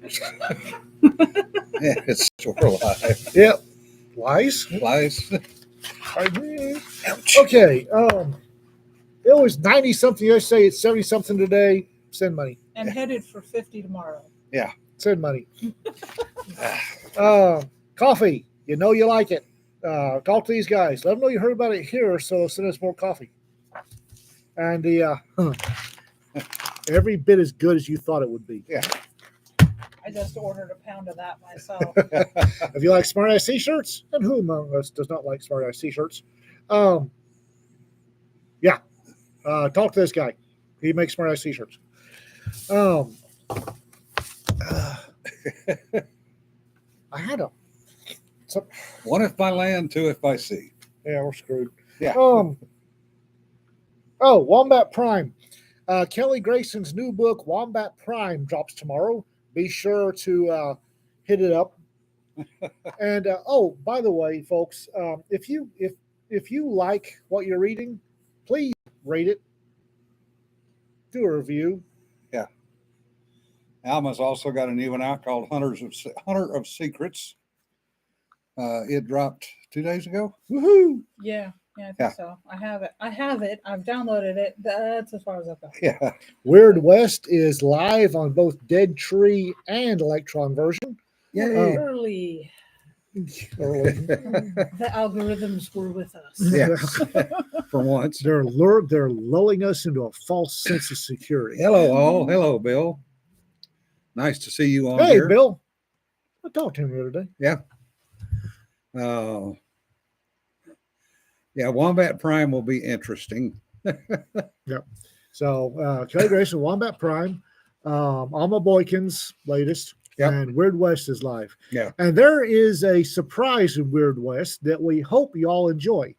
Yeah, it's sort of live. Yep. Lies. Lies. Ouch. Okay. It was 90 something yesterday. It's 70 something today. Send money. And headed for 50 tomorrow. Yeah. Send money. Coffee. You know you like it. Talk to these guys. Let them know you heard about it here, so send us more coffee. And the every bit as good as you thought it would be. Yeah. I just ordered a pound of that myself. If you like Smart Ass t-shirts, and who among us does not like Smart Ass t-shirts? Yeah. Talk to this guy. He makes Smart Ass t-shirts. I had a One if by land, two if by sea. yeah, we're screwed. Yeah. Wombat Prime. Kelly Grayson's new book, Wombat Prime, drops tomorrow. Be sure to hit it up. And by the way, folks, if you like what you're reading, please rate it. Do a review. Yeah. Alma's also got a new one out called Hunter of Secrets. It dropped 2 days ago. Woohoo! Yeah, I think so. I have it. I've downloaded it. That's as far as I've got. Yeah. Weird West is live on both Dead Tree and Electron version. Yay. Early. The algorithms were with us. Yeah. For once. They're lulling us into a false sense of security. Hello, all. Hello, Bill. Nice to see you on Hey, here. Bill. I talked to him the other day. Yeah. Yeah, Wombat Prime will be interesting. Yep. So Kelly Grayson, Wombat Prime, Alma Boykin's latest, Yep. and Weird West is live. Yeah. And there is a surprise in Weird West that we hope you all enjoy.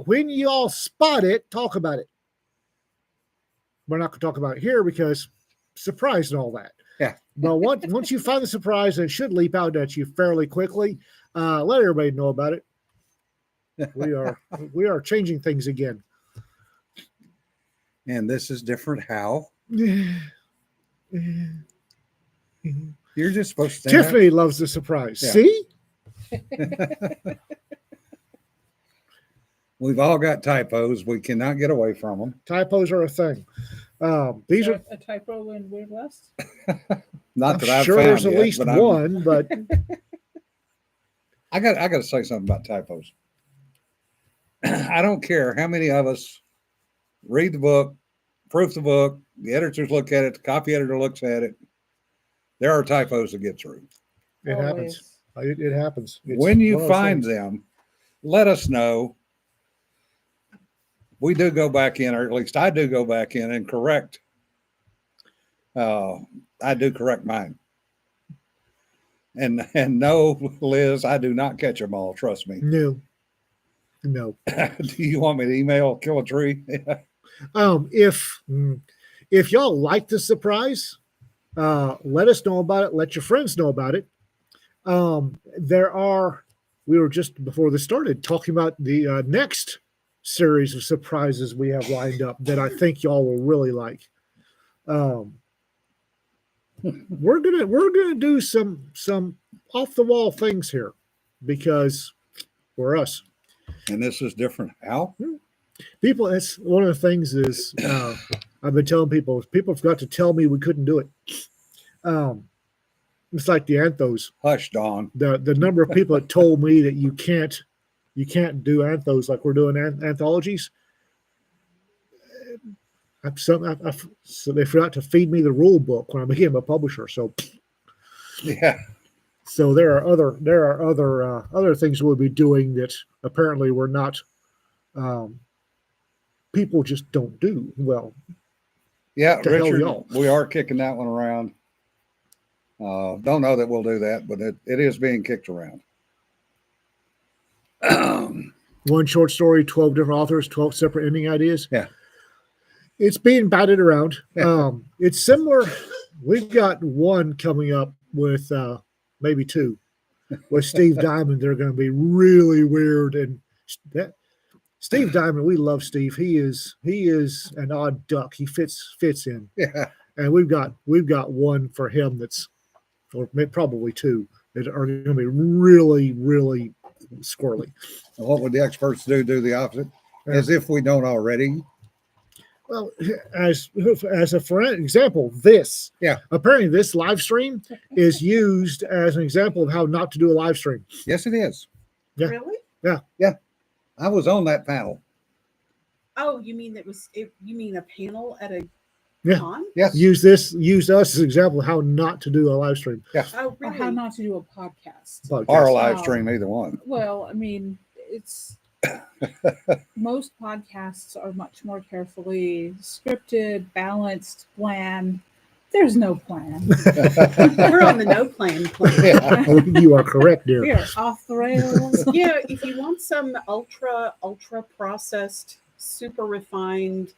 When you all spot it, talk about it. We're not going to talk about it here because surprise and all that. Yeah. But once you find the surprise, it should leap out at you fairly quickly. Let everybody know about it. We are changing things again. And this is different how? You're just supposed to stand Tiffany loves the surprise. Yeah. See? We've all got typos. We cannot get away from them. Typos are a thing. These are a typo in Weird West. Not that I've sure found there's at yet, least but one, but I got to say something about typos. I don't care how many of us read the book, proof the book, the editors look at it, the copy editor looks at it. There are typos that get through. it happens. It happens. It's When you one of those find things. them, let us know. We do go back in, or at least I do go back in and correct. I do correct mine. And no, Liz, I do not catch them all. Trust me. No. Do you want me to email Kill a Tree? If y'all like the surprise, let us know about it. Let your friends know about it. We were just before this started talking about the next series of surprises we have lined up that I think y'all will really like. We're gonna do some off the wall things here because we're us. And this is different. How? People, that's one of the things is I've been telling people forgot to tell me we couldn't do it. It's like the anthos. Hush, Dawn. The number of people that told me that you can't do anthos like we're doing anthologies. So they forgot to feed me the rule book when I became a publisher. So Yeah. So there are other things we'll be doing that apparently we're not. People just don't do well. Yeah, To hell, Richard, y'all. we are kicking that one around. Don't know that we'll do that, but it is being kicked around. One short story, 12 different authors, 12 separate ending ideas. Yeah. It's being batted around. Yeah. It's similar. We've got one coming up with maybe two with Steve Diamond. They're going to be really weird. And Steve Diamond, we love Steve. He is an odd duck. He fits in. Yeah. And we've got one for him that's or probably 2 that are going to be really, really squirrely. What would the experts do? Do the opposite, Yeah. as if we don't already. Well, as a for example, this Yeah. apparently this live stream is used as an example of how not to do a live stream. Yes, it is. Yeah. Really? I was on that panel. Oh, you mean you mean a panel at a Yeah. con? Yes. Use us as an example of how not to do a live stream Oh, Or really? how not to do a podcast. podcast. Or a live Wow. stream, either one. Well, I mean, it's most podcasts are much more carefully scripted, balanced, planned. There's no plan. We're on the no plan plan. Yeah. You are correct, dear. We are off the rails. Yeah, if you want some ultra processed, super refined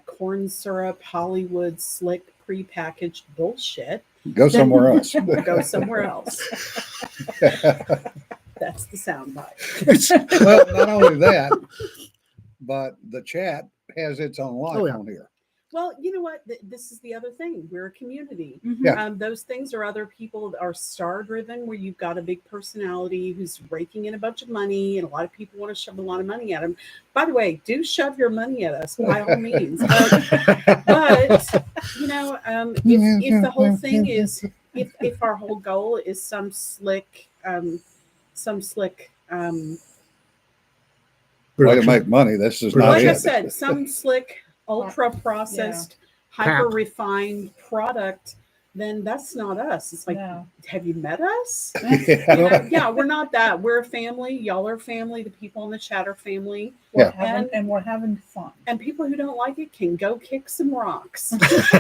corn syrup, Hollywood slick prepackaged bullshit, Go somewhere else. go somewhere else. That's the soundbite. Well, not only that, but the chat has its own life Oh, yeah. on here. Well, you know what? This is the other thing. We're a community. Mhm. Yeah. Those things are other people that are star driven, where you've got a big personality who's raking in a bunch of money, and a lot of people want to shove a lot of money at them. By the way, do shove your money at us by all means. But you know, if the whole thing is, if our whole goal is some slick Way to make money. This is not like I it. said, some slick, ultra processed, hyper refined product, then that's not us. It's like, No. have you met us? Yeah. Yeah, we're not that. We're a family. Y'all are family. The people in the chat are family. We're we're having fun. And people who don't like it can go kick some rocks.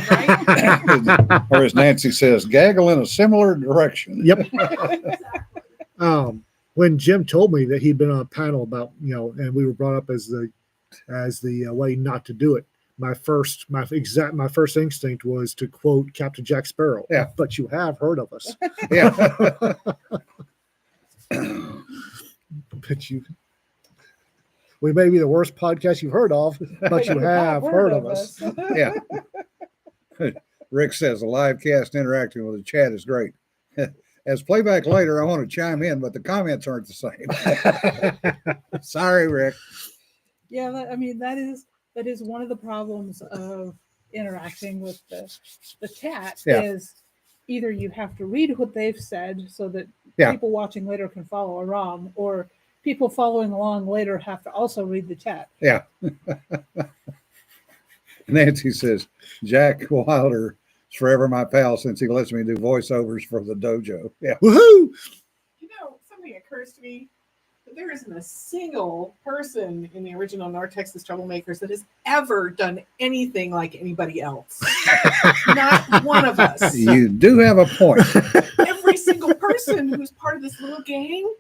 Right? Or as Nancy says, gaggle in a similar direction. Yep. When Jim told me that he'd been on a panel about, and we were brought up as the way not to do it, my first instinct was to quote Captain Jack Sparrow. Yeah. But you have heard of us. Yeah. But we may be the worst podcast you've heard of, but you have heard of us. Yeah. Rick says the live cast interacting with the chat is great. As playback later, I want to chime in, but the comments aren't the same. Sorry, Rick. Yeah, that is one of the problems of interacting with the chat. Yeah. Is either you have to read what they've said so that Yeah. people watching later can follow along, or people following along later have to also read the chat. Yeah. Nancy says, Jack Wilder is forever my pal since he lets me do voiceovers for the dojo. Yeah. Woohoo! You know, something occurs to me that there isn't a single person in the original North Texas Troublemakers that has ever done anything like anybody else. Not one of us. You do have a point. Every single person who's part of this little gang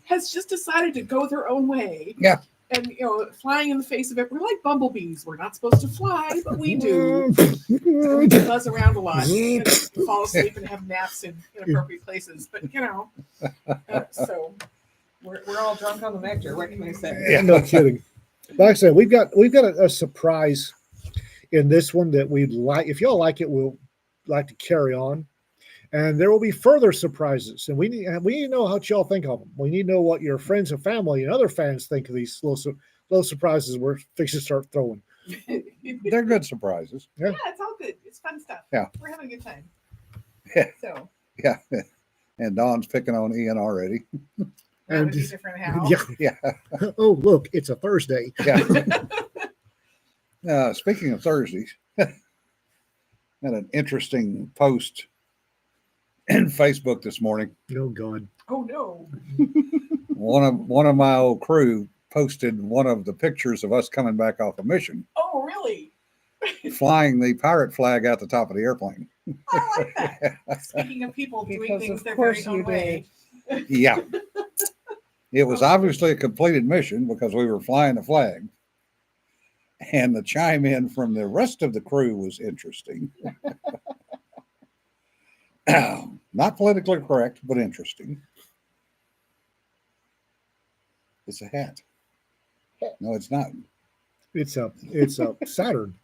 has just decided to go their own way. Yeah. And, flying in the face of it. We're like bumblebees. We're not supposed to fly, but we do. We buzz around a lot and fall asleep and have naps in inappropriate places. But, so we're all drunk on the nectar. What can I say? Yeah. No kidding. Like I said, we've got a surprise in this one that we'd like. If y'all like it, we'll like to carry on. And there will be further surprises, and we need to know how y'all think of them. We need to know what your friends and family and other fans think of these little surprises we're fixing to start throwing. They're good surprises. Yeah, it's all good. It's fun stuff. Yeah. We're having a good time. Yeah. So, Yeah. And Don's picking on Ian already. that And would be different how. yeah. Yeah. Oh, look, it's a Thursday. Yeah. Speaking of Thursdays, had an interesting post in Facebook this morning. Oh God. Oh, no. One of my old crew posted one of the pictures of us coming back off a mission, Oh, really? flying the pirate flag out the top of the airplane. I like that. Speaking of people doing Because things of their course very own you way. Yeah. It was obviously a completed mission because we were flying the flag. And the chime in from the rest of the crew was interesting. Not politically correct, but interesting. It's a hat. No, it's not. It's a Saturn.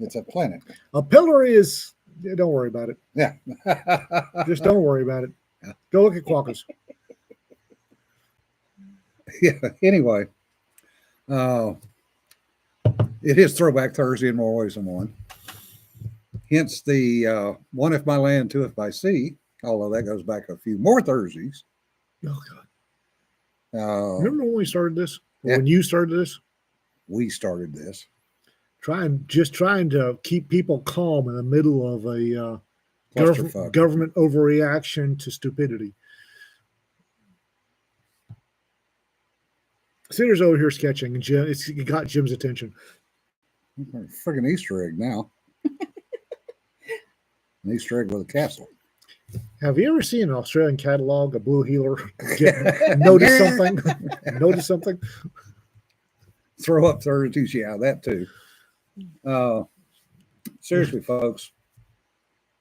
It's a planet. A pillar is Yeah, don't worry about it. Yeah. Just don't worry about it. Go look at Quokkas. Yeah. Anyway, it is Throwback Thursday in more ways than one. Hence the one if by land, two if by sea, although that goes back a few more Thursdays. Oh God! Uh, Remember when we started this? Yeah. When you started this? we started this. Trying to keep people calm in the middle of a Clusterfuck. government overreaction to stupidity. Cedar's over here sketching, and Jim, it got Jim's attention. Friggin' Easter egg now. An Easter egg with a castle. Have you ever seen an Australian catalog, a blue heeler? Notice something? Notice something? Throw up Thursdays, yeah, that too. Seriously, folks.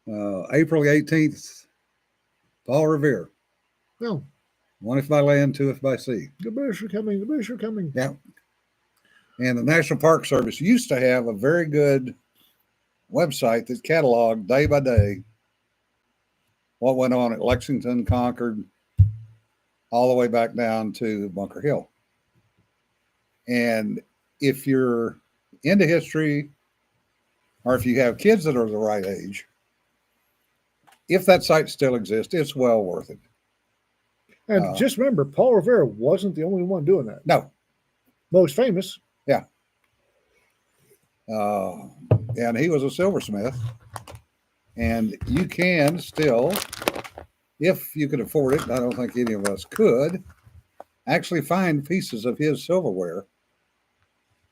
April 18th, Paul Revere. No. One if by land, two if by sea. The British are coming. The British are coming. Yeah. And the National Park Service used to have a very good website that cataloged day by day what went on at Lexington, Concord, all the way back down to Bunker Hill. And if you're into history, or if you have kids that are the right age, if that site still exists, it's well worth it. And just remember, Paul Revere wasn't the only one doing that. No. Most famous. Yeah. And he was a silversmith. And you can still, if you could afford it, I don't think any of us could, actually find pieces of his silverware,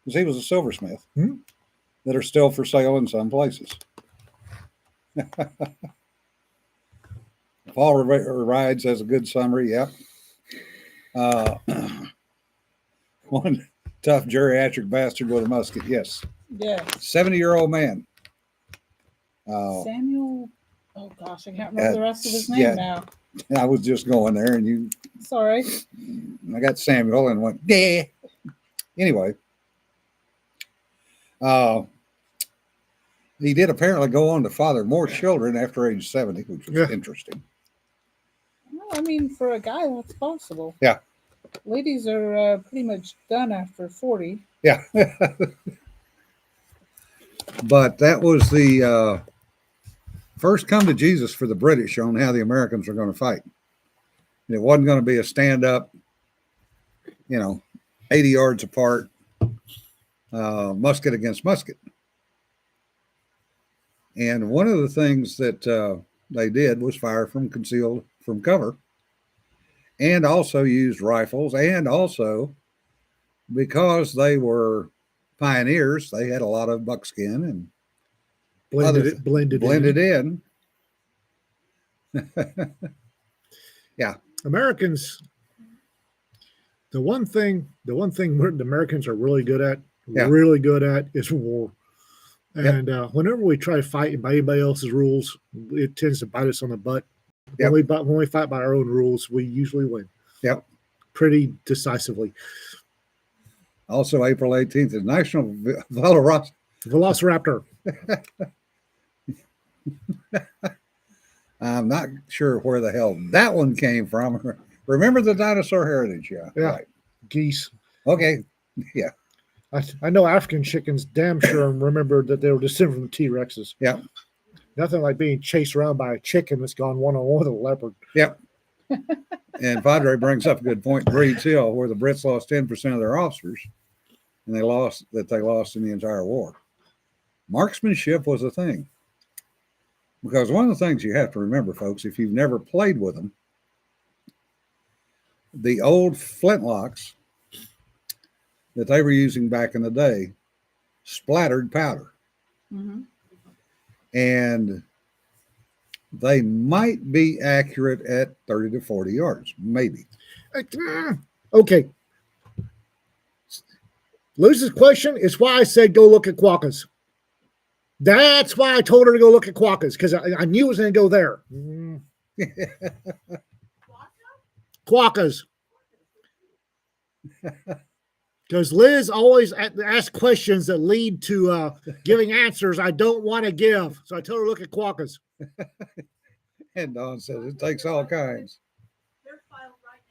because he was a silversmith, that are still for sale in some places. Paul Revere rides as a good summary. Yep. One tough geriatric bastard with a musket. Yes. Yes. 70-year-old man. Samuel. Oh gosh, I can't remember the rest of his name yeah. now. I was just going there, and you. Sorry. I got Samuel and went, yeah. Anyway, he did apparently go on to father more children after age 70, which was interesting. Well, I mean, for a guy, that's possible. Yeah. Ladies are pretty much done after 40. Yeah. But that was the first come to Jesus for the British on how the Americans were going to fight. And it wasn't going to be a stand up, 80 yards apart, musket against musket. And one of the things that they did was fire from cover, and also used rifles, and also because they were pioneers, they had a lot of buckskin and blended in. Yeah. Americans, the one thing the Americans are really good at is war. And whenever we try to fight by anybody else's rules, it tends to bite us on the butt. When we fight by our own rules, we usually win. Yep. Pretty decisively. Also, April 18th is National Velociraptor. I'm not sure where the hell that one came from. Remember the dinosaur heritage? Yeah. Right. Geese. Okay. Yeah. I know African chickens damn sure remember that they were descended from the T-Rexes. Yeah. Nothing like being chased around by a chicken that's gone one-on-one with a leopard. Yep. And Padre brings up a good point in Breed's Hill, where the Brits lost 10% of their officers, and they lost in the entire war. Marksmanship was a thing. Because one of the things you have to remember, folks, if you've never played with them, the old flintlocks that they were using back in the day splattered powder. Mm-hmm. And they might be accurate at 30 to 40 yards, maybe. Okay. Luz's question is why I said go look at Quokkas. That's why I told her to go look at Quokkas, because I knew it was going to go there. Quokkas. Because Liz always asks questions that lead to giving answers I don't want to give. So I told her to look at quokkas. And Don says it takes all kinds. They're filed right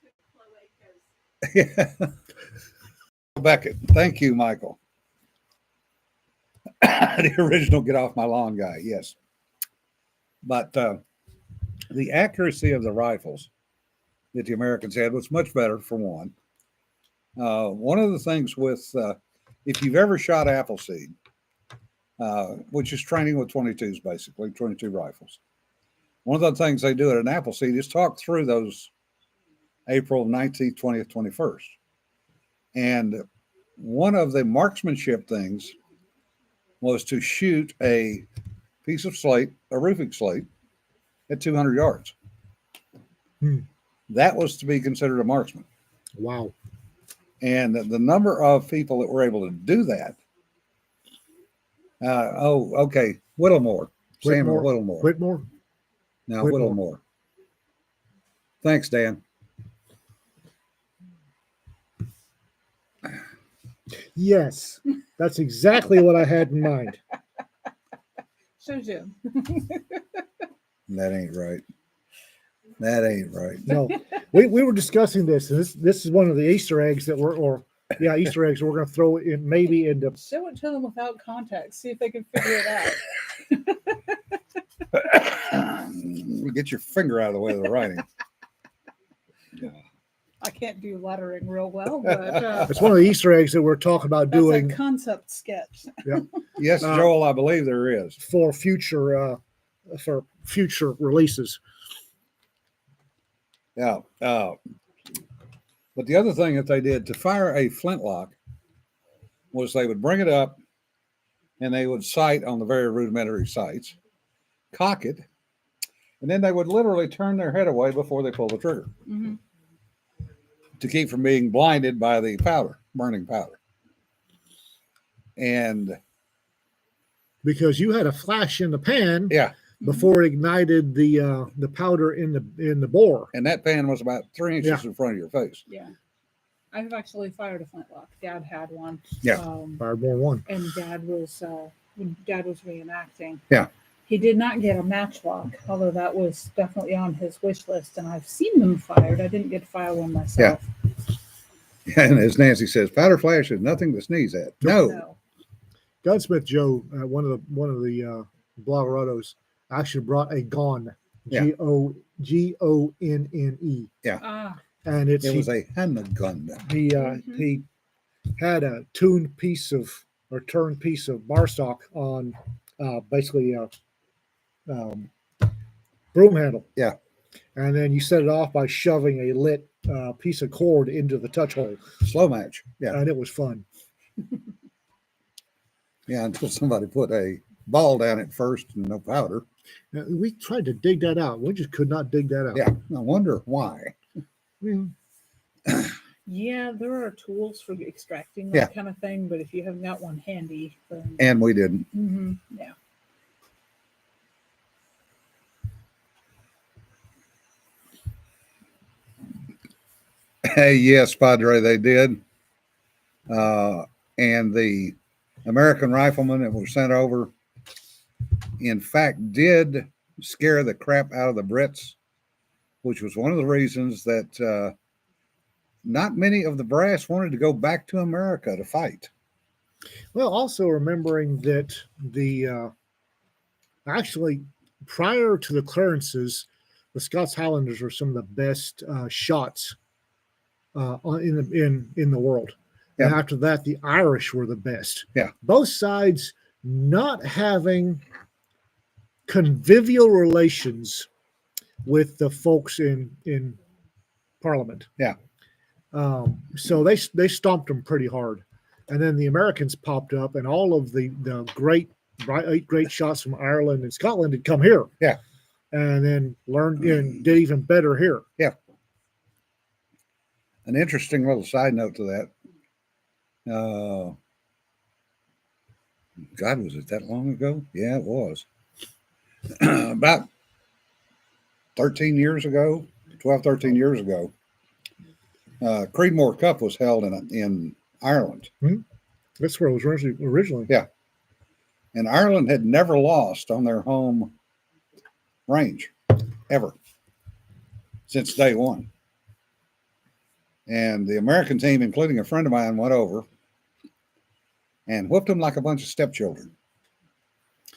next to cloacas. Yeah. Beckett, thank you, Michael. The original "Get Off My Lawn" guy, yes. But the accuracy of the rifles that the Americans had was much better, for one. One of the things with, if you've ever shot Appleseed, which is training with 22s, basically, 22 rifles, one of the things they do at an Appleseed is talk through those April 19th, 20th, 21st. And one of the marksmanship things was to shoot a piece of slate, a roofing slate, at 200 yards. That was to be considered a marksman. Wow. And the number of people that were able to do that. Okay. Whittlemore. Samuel Whittlemore. Whitmore? No, Whitmore. Whittlemore. Thanks, Dan. Yes. That's exactly what I had in mind. Shows you. That ain't right. That ain't right. No, we were discussing this. And this is one of the Easter eggs that Easter eggs we're going to throw in maybe into. Show it to them without context. See if they can figure it out. Get your finger out of the way of the writing. Yeah. I can't do lettering real well, but It's one of the Easter eggs that we're talking about that's doing a concept sketch. Yes, Joel, I believe there is. for future releases. Yeah. But the other thing that they did to fire a flintlock was they would bring it up and they would sight on the very rudimentary sights, cock it, and then they would literally turn their head away before they pull the trigger Mm-hmm. to keep from being blinded by the powder, burning powder. And Because you had a flash in the pan yeah, before it ignited the powder in the bore. and that pan was about 3 inches in front of your face. Yeah. I've actually fired a flintlock. Dad had one. Yeah. Fired more one. And Dad was when Dad was reenacting. Yeah. He did not get a matchlock, although that was definitely on his wish list. And I've seen them fired. I didn't get to fire one myself. And as Nancy says, powder flash is nothing to sneeze at. No. Gunsmith Joe, one of the Blogerados, actually brought a gon, Yeah. Gonne, and It was a handgun. he had a turned piece of bar stock on basically broom handle. Yeah. And then you set it off by shoving a lit piece of cord into the touch hole. Slow match. Yeah. And it was fun. Yeah, until somebody put a ball down it first and no powder. Now, we tried to dig that out. We just could not dig that out. Yeah. I wonder why. Mm. Yeah, there are tools for extracting that Yeah. kind of thing, but if you haven't got one handy, then And we didn't. yeah. Yes, Padre, they did. And the American riflemen that were sent over, in fact, did scare the crap out of the Brits, which was one of the reasons that not many of the brass wanted to go back to America to fight. Well, also remembering that actually prior to the clearances, the Scots Highlanders were some of the best shots in the world. Yeah. And after that, the Irish were the best. Yeah. Both sides not having convivial relations with the folks in Parliament. Yeah. So they stomped them pretty hard. And then the Americans popped up, and all of the eight great shots from Ireland and Scotland had come here. Yeah. And then learned and did even better here. Yeah. An interesting little side note to that. God, was it that long ago? Yeah, it was. About 13 years ago, 12, 13 years ago, Creedmoor Cup was held in Ireland, That's where it was originally. Yeah. and Ireland had never lost on their home range ever since day one. And the American team, including a friend of mine, went over and whooped them like a bunch of stepchildren.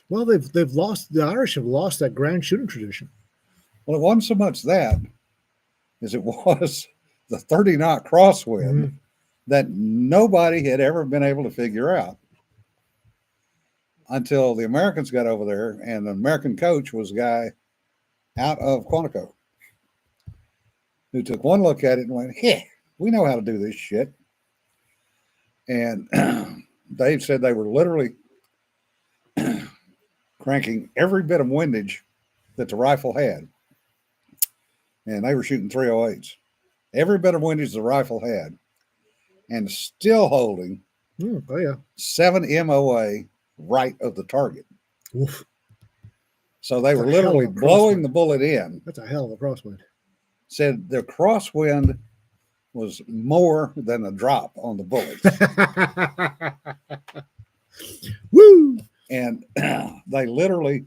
Well, they've lost. The Irish have lost that grand shooting tradition. Well, it wasn't so much that as it was the 30-knot crosswind that nobody had ever been able to figure out until the Americans got over there, and the American coach was a guy out of Quantico who took one look at it and went, "Hey, we know how to do this shit." And Dave said they were literally cranking every bit of windage that the rifle had, and they were shooting 308s. Every bit of windage the rifle had, and still holding Oh yeah. 7 MOA right of the target. Oof. So they That's were a hell of literally a blowing crosswind. the bullet in. That's a hell of a crosswind. Said the crosswind was more than a drop on the bullets. Woo! And they literally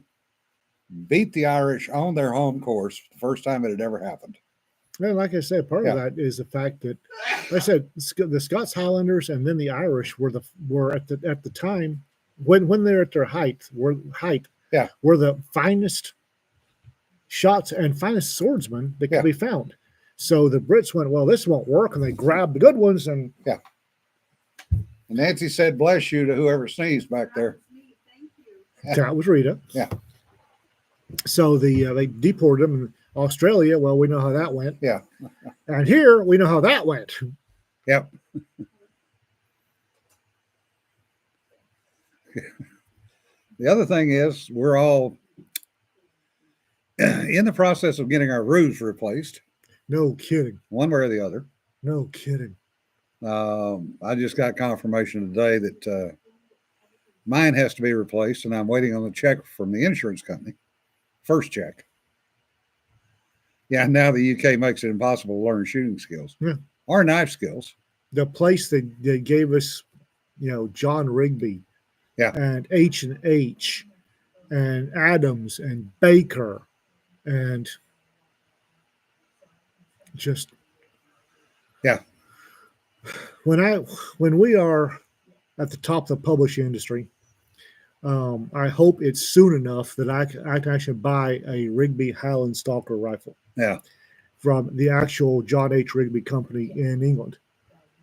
beat the Irish on their home course the first time it had ever happened. Well, like I said, part of that is the fact that, like I said, the Scots Highlanders and then the Irish were at the time when they're at their height were the finest shots and finest swordsmen that could be found. So the Brits went, well, this won't work, and they grabbed the good ones. And And Nancy said, "Bless you" to whoever sneezed back there. that was Rita. Yeah. So they deported them in Australia. Well, we know how that went. Yeah. And here we know how that went. Yep. The other thing is we're all in the process of getting our roofs replaced, No kidding. one way or the other. No kidding. I just got confirmation today that mine has to be replaced, and I'm waiting on the check from the insurance company. First check. Yeah, now the UK makes it impossible to learn shooting skills or knife skills. The place that they gave us, John Rigby, and H&H, and Adams, and Baker, and just when we are at the top of the publishing industry, I hope it's soon enough that I can actually buy a Rigby Highland Stalker rifle. Yeah. From the actual John H. Rigby company in England.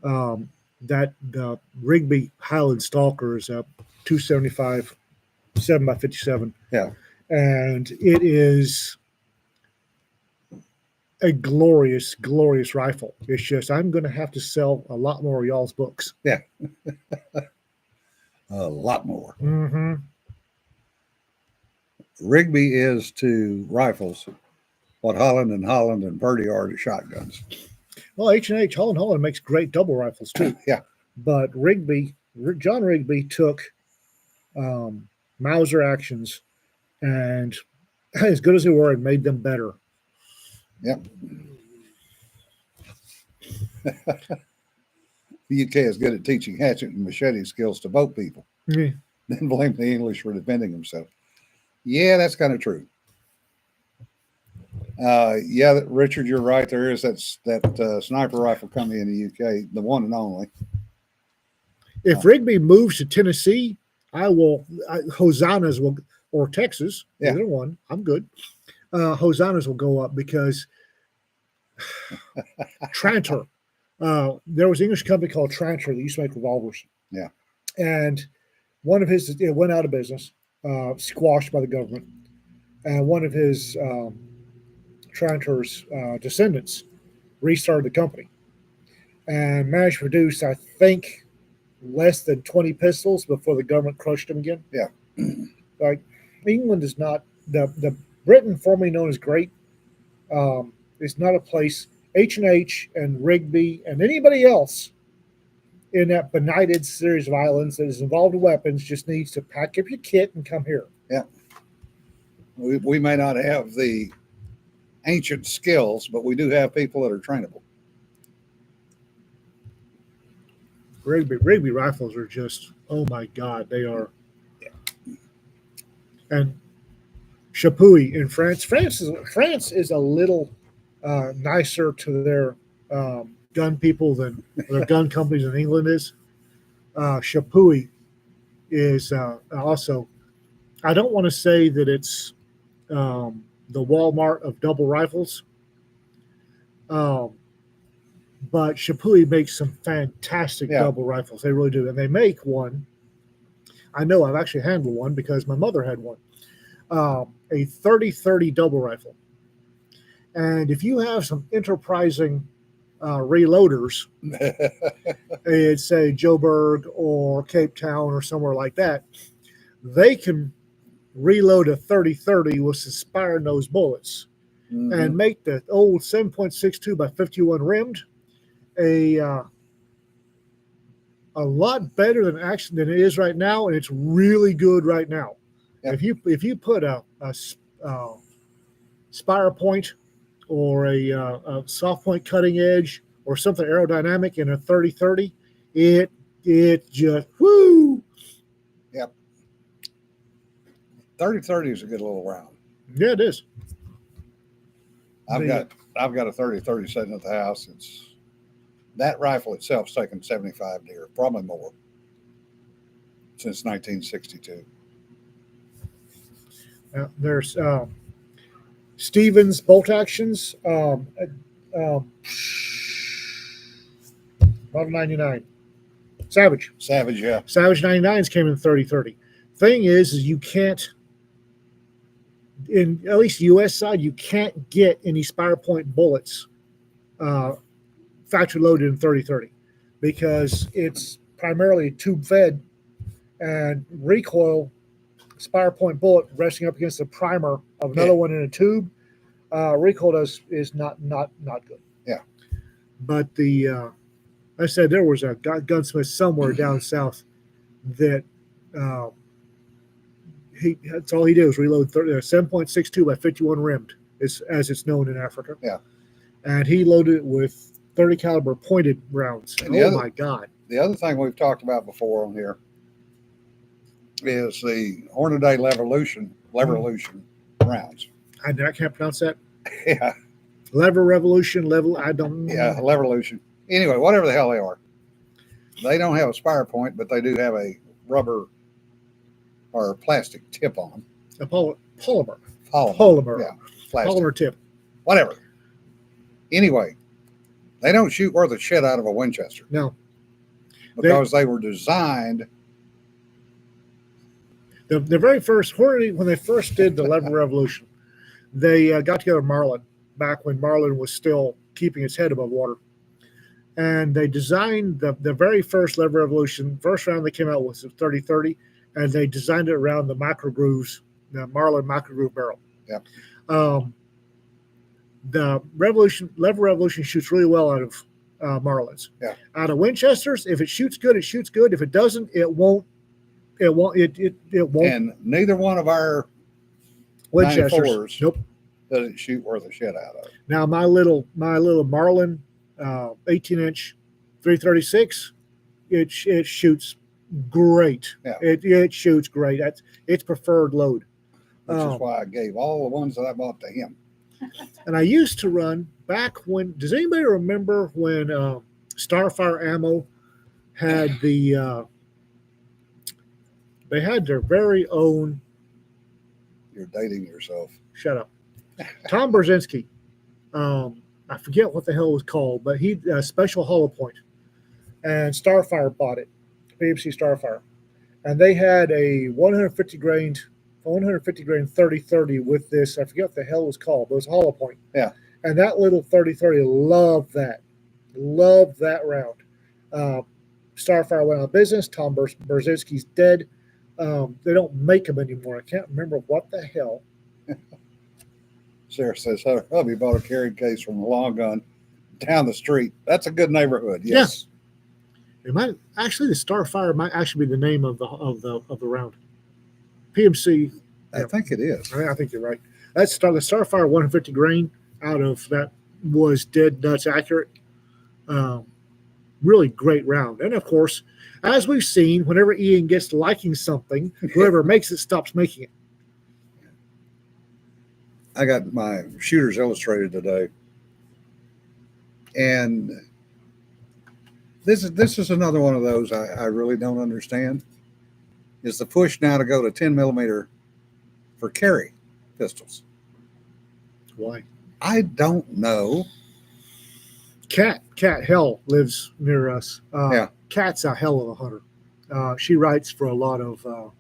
That the Rigby Highland Stalker is a 275 7x57. Yeah. And it is a glorious, glorious rifle. It's just I'm going to have to sell a lot more of y'all's books. Yeah. A lot more. Mm-hmm. Rigby is to rifles what Holland and Purdy are to shotguns. Well, H&H Holland makes great double rifles too. Yeah. But John Rigby took Mauser actions and, as good as they were, and made them better. Yep. The UK is good at teaching hatchet and machete skills to boat people. Yeah. Then blame the English for defending themselves. Yeah, that's kind of true. Richard, you're right. There is that sniper rifle company in the UK, the one and only. If Rigby moves to Tennessee, Hosannas will, or Texas, either one. I'm good. Hosannas will go up because Tranter. There was an English company called Tranter that used to make revolvers. Yeah. And one of his, it went out of business, squashed by the government. And one of his Tranter's descendants restarted the company and managed to produce, I think, less than 20 pistols before the government crushed them again. Yeah. Like, England is not, the Britain, formerly known as Great, is not a place. H&H and Rigby and anybody else in that benighted series of islands that is involved in weapons just needs to pack up your kit and come here. Yeah. We may not have the ancient skills, but we do have people that are trainable. Rigby rifles are just, oh my God, they are. And Chapuis in France. France is a little nicer to their gun people than their gun companies in England is. Chapuis is also. I don't want to say that it's the Walmart of double rifles, um, but Chapuis makes some fantastic double rifles. They really do, and they make one. I know I've actually handled one because my mother had one. A 30-30 double rifle. And if you have some enterprising reloaders, it's say Joburg or Cape Town or somewhere like that, they can reload a 30-30 with some spire nose bullets and make the old 7.62 by 51 rimmed a lot better than it is right now, and it's really good right now. Yep. If you put a spire point or a soft point cutting edge or something aerodynamic in a 30-30, it just whoo. Yep. 30-30 is a good little round. Yeah, it is. I've got a 30-30 sitting at the house. That rifle itself's taken 75 deer, probably more, since 1962. There's Stevens bolt actions, Model 99. Savage, yeah. Savage 99s came in 30-30. Thing is you can't, in at least the U.S. side, you can't get any spire point bullets factory loaded in 30-30 because it's primarily tube fed and recoil spire point bullet resting up against the primer of another one in a tube. Recoil is not good. Yeah. But I said there was a gunsmith somewhere down south that that's all he did was reload 7.62 by 51 rimmed, as it's known in Africa. Yeah. And he loaded it with 30 caliber pointed rounds. My God. The other thing we've talked about before on here is the Hornaday Levolution rounds. I can't pronounce that. Yeah. I don't know. Yeah, Levolution. Anyway, whatever the hell they are. They don't have a spire point, but they do have a rubber or plastic tip on them. A polymer. Yeah. Plastic. Polymer tip. Whatever. Anyway, they don't shoot worth a shit out of a Winchester. No. Because they were designed. The very first, when they first did the Lever Revolution, they got together Marlin back when Marlin was still keeping its head above water. And they designed the very first Lever Revolution. First round they came out with 30-30, and they designed it around the micro grooves, the Marlin micro groove barrel. Yeah. The Lever Revolution shoots really well out of Marlins. Yeah. Out of Winchesters, if it shoots good, it shoots good. If it doesn't, it won't. It won't. And neither one of our Winchesters, nope, doesn't shoot worth a shit out of. Now my little Marlin 18-inch 336, it shoots great. Yeah. It shoots great. That's its preferred load. Which is why I gave all the ones that I bought to him. And I used to run back when. Does anybody remember when Starfire Ammo had they had their very own. You're dating yourself. Shut up. Tom Brzezinski. I forget what the hell it was called, but he special hollow point, and Starfire bought it, PMC Starfire, and they had a 150 grain 30-30 with this. I forget what the hell it was called, but it was hollow point. Yeah. And that little 30-30 loved that round. Starfire went out of business. Tom Brzezinski's dead. They don't make them anymore. I can't remember what the hell. Sarah says her hubby bought a carry case from the long gun down the street. That's a good neighborhood. Yes. Yeah. It might actually the Starfire might actually be the name of the round. PMC. I think it is. I think you're right. That's the Starfire 150 grain out of that was dead nuts accurate. really great round. And of course, as we've seen, whenever Ian gets to liking something, whoever makes it stops making it. I got my Shooters Illustrated today, and this is another one of those I really don't understand. Is the push now to go to 10 millimeter for carry pistols? Why? I don't know. Cat Hell lives near us. Yeah. Cat's a hell of a hunter. She writes for a lot of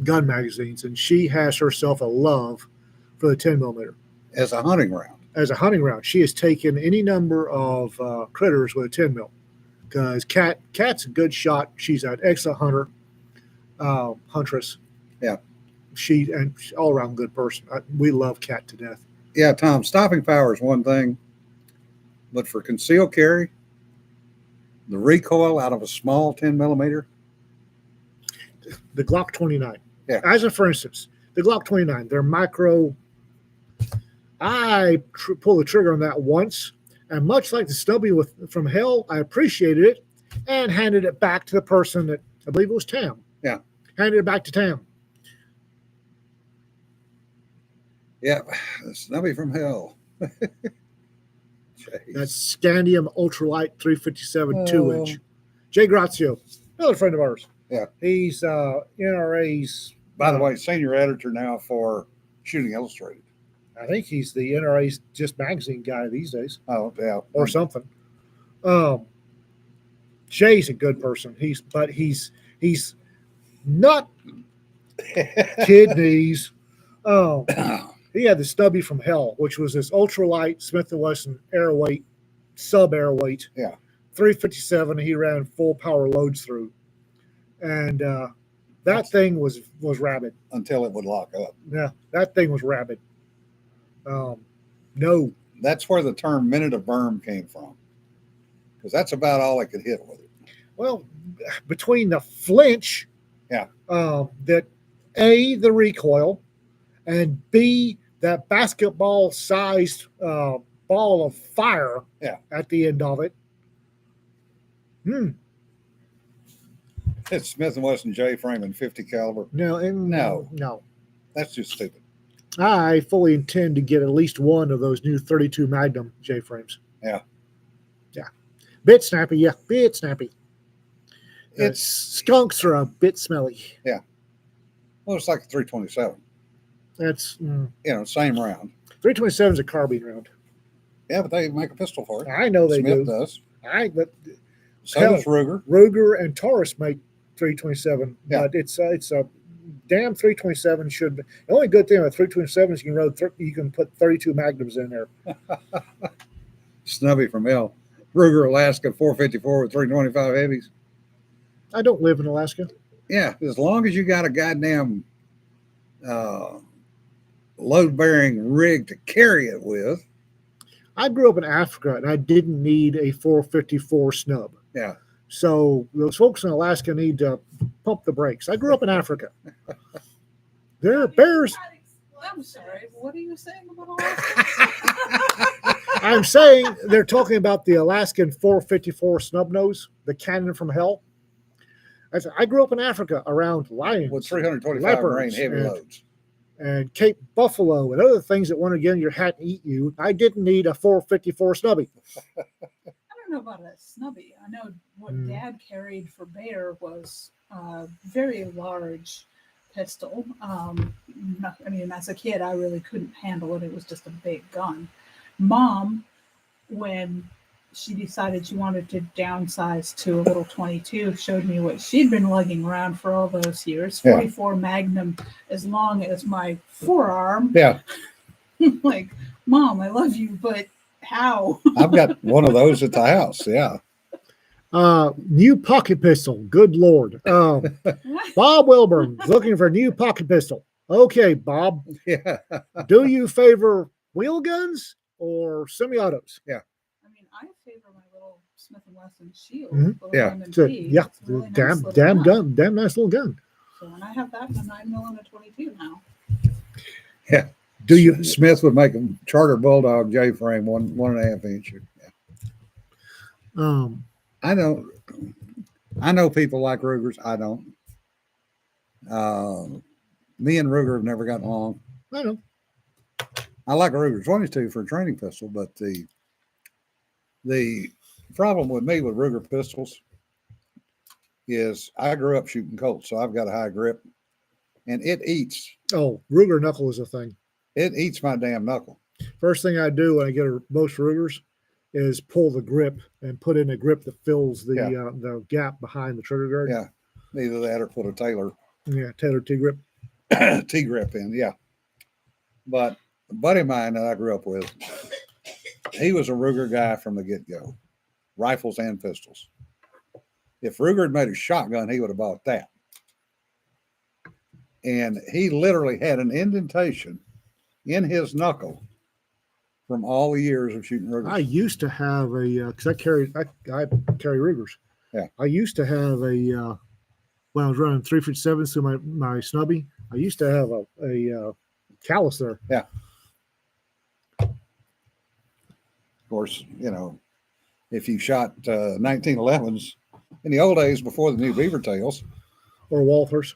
gun magazines, and she has herself a love for the 10 millimeter As a hunting round, as a hunting round. She has taken any number of critters with a 10 mil because Cat's a good shot. She's an excellent hunter, huntress. Yeah. She's all around good person. We love Cat to death. yeah, Tom, stopping power is one thing, but for concealed carry, the recoil out of a small 10 millimeter, The Glock 29. Yeah. As a for instance, the Glock 29, they're micro. I pulled the trigger on that once, and much like the Stubby from Hell, I appreciated it and handed it back to the person that I believe it was Tam. Yeah. Handed it back to Tam. yeah, snubby from hell. Jeez. That's Scandium Ultralight 357 Oh. 2-inch. Jay Grazio, another friend of ours. Yeah. He's NRA's. By the way, senior editor now for Shooting Illustrated. I think he's the NRA's just magazine guy these days. Oh, yeah. Or something. Jay's a good person. He's not kidneys. He had the Stubby from Hell, which was this ultralight Smith & Wesson airweight, sub airweight. Yeah. 357. He ran full power loads through, and that thing was rabid. Until it would lock up. Yeah, that thing was rabid. No, That's where the term minute of berm came from, because that's about all I could hit with it. well, between the flinch, Yeah. that A, the recoil, and B, that basketball-sized ball of fire Yeah. at the end of it. It's Smith & Wesson J-frame and 50 caliber. No, No. no. That's just stupid. I fully intend to get at least one of those new 32 Magnum J-frames. Yeah. Yeah. Bit snappy, yeah. Bit snappy. It's Skunks are a bit smelly. well, it's like a 327. That's Same round. 327 is a carbine round. Yeah, but they make a pistol for it. I know they Smith do. does. But So Hell. does Ruger. Ruger and Taurus make 327, Yeah. but it's a damn 327 should be. The only good thing about 327 is you can put 32 Magnums in there. Snubby from hell. Ruger Alaska 454 with 325 heavies. I don't live in Alaska. Yeah, as long as you got a goddamn load-bearing rig to carry it with. I grew up in Africa and I didn't need a 454 snub. Yeah. So those folks in Alaska need to pump the brakes. I grew up in Africa. They're bears. I'm sorry. What are you saying about Alaska? I'm saying they're talking about the Alaskan 454 snub nose, the cannon from hell. I grew up in Africa around lions With 325 leopards, grain heavy and- loads. and Cape Buffalo and other things that want to get in your hat and eat you. I didn't need a 454 snubby. I don't know about a snubby. I know what Dad carried for bear was a very large pistol. I mean, as a kid, I really couldn't handle it. It was just a big gun. Mom, when she decided she wanted to downsize to a little 22, showed me what she'd been lugging around for all those years. Yeah. 44 Magnum, as long as my forearm. Yeah, Like, Mom, I love you, but how? I've got one of those at the house. Yeah. New pocket pistol. Good Lord. Bob Wilburn's looking for a new pocket pistol. Okay, Bob. Yeah. Do you favor wheel guns or semi-autos? I mean, I favor my little Smith & Wesson Shield. Mhm. for Yeah. M&P. Yeah, It's a really nice damn little gun. Damn nice little gun. So, and I have that in a 9mm and a 22 now. Do you? Smith would make a Charter Bulldog J-frame, 1.5 inch. Yeah. I know people like Rugers. I don't. Me and Ruger have never gotten along. I know. I like a Ruger 22 for a training pistol, but the problem with me with Ruger pistols is I grew up shooting Colts, so I've got a high grip, and it eats Ruger knuckle is a thing. my damn knuckle. First thing I do when I get most Rugers is pull the grip and put in a grip that fills the gap behind the trigger guard. Yeah, either that or put a Taylor Taylor T grip. T grip in. Yeah, but a buddy of mine that I grew up with, he was a Ruger guy from the get go, rifles and pistols. If Ruger had made a shotgun, he would have bought that. And he literally had an indentation in his knuckle from all the years of shooting Rugers. I used to have because I carry Rugers. Yeah. I used to have when I was running 357 through my snubby. I used to have a callus there. Yeah. Of course, if you shot 1911s in the old days before the new beaver tails Or Walthers.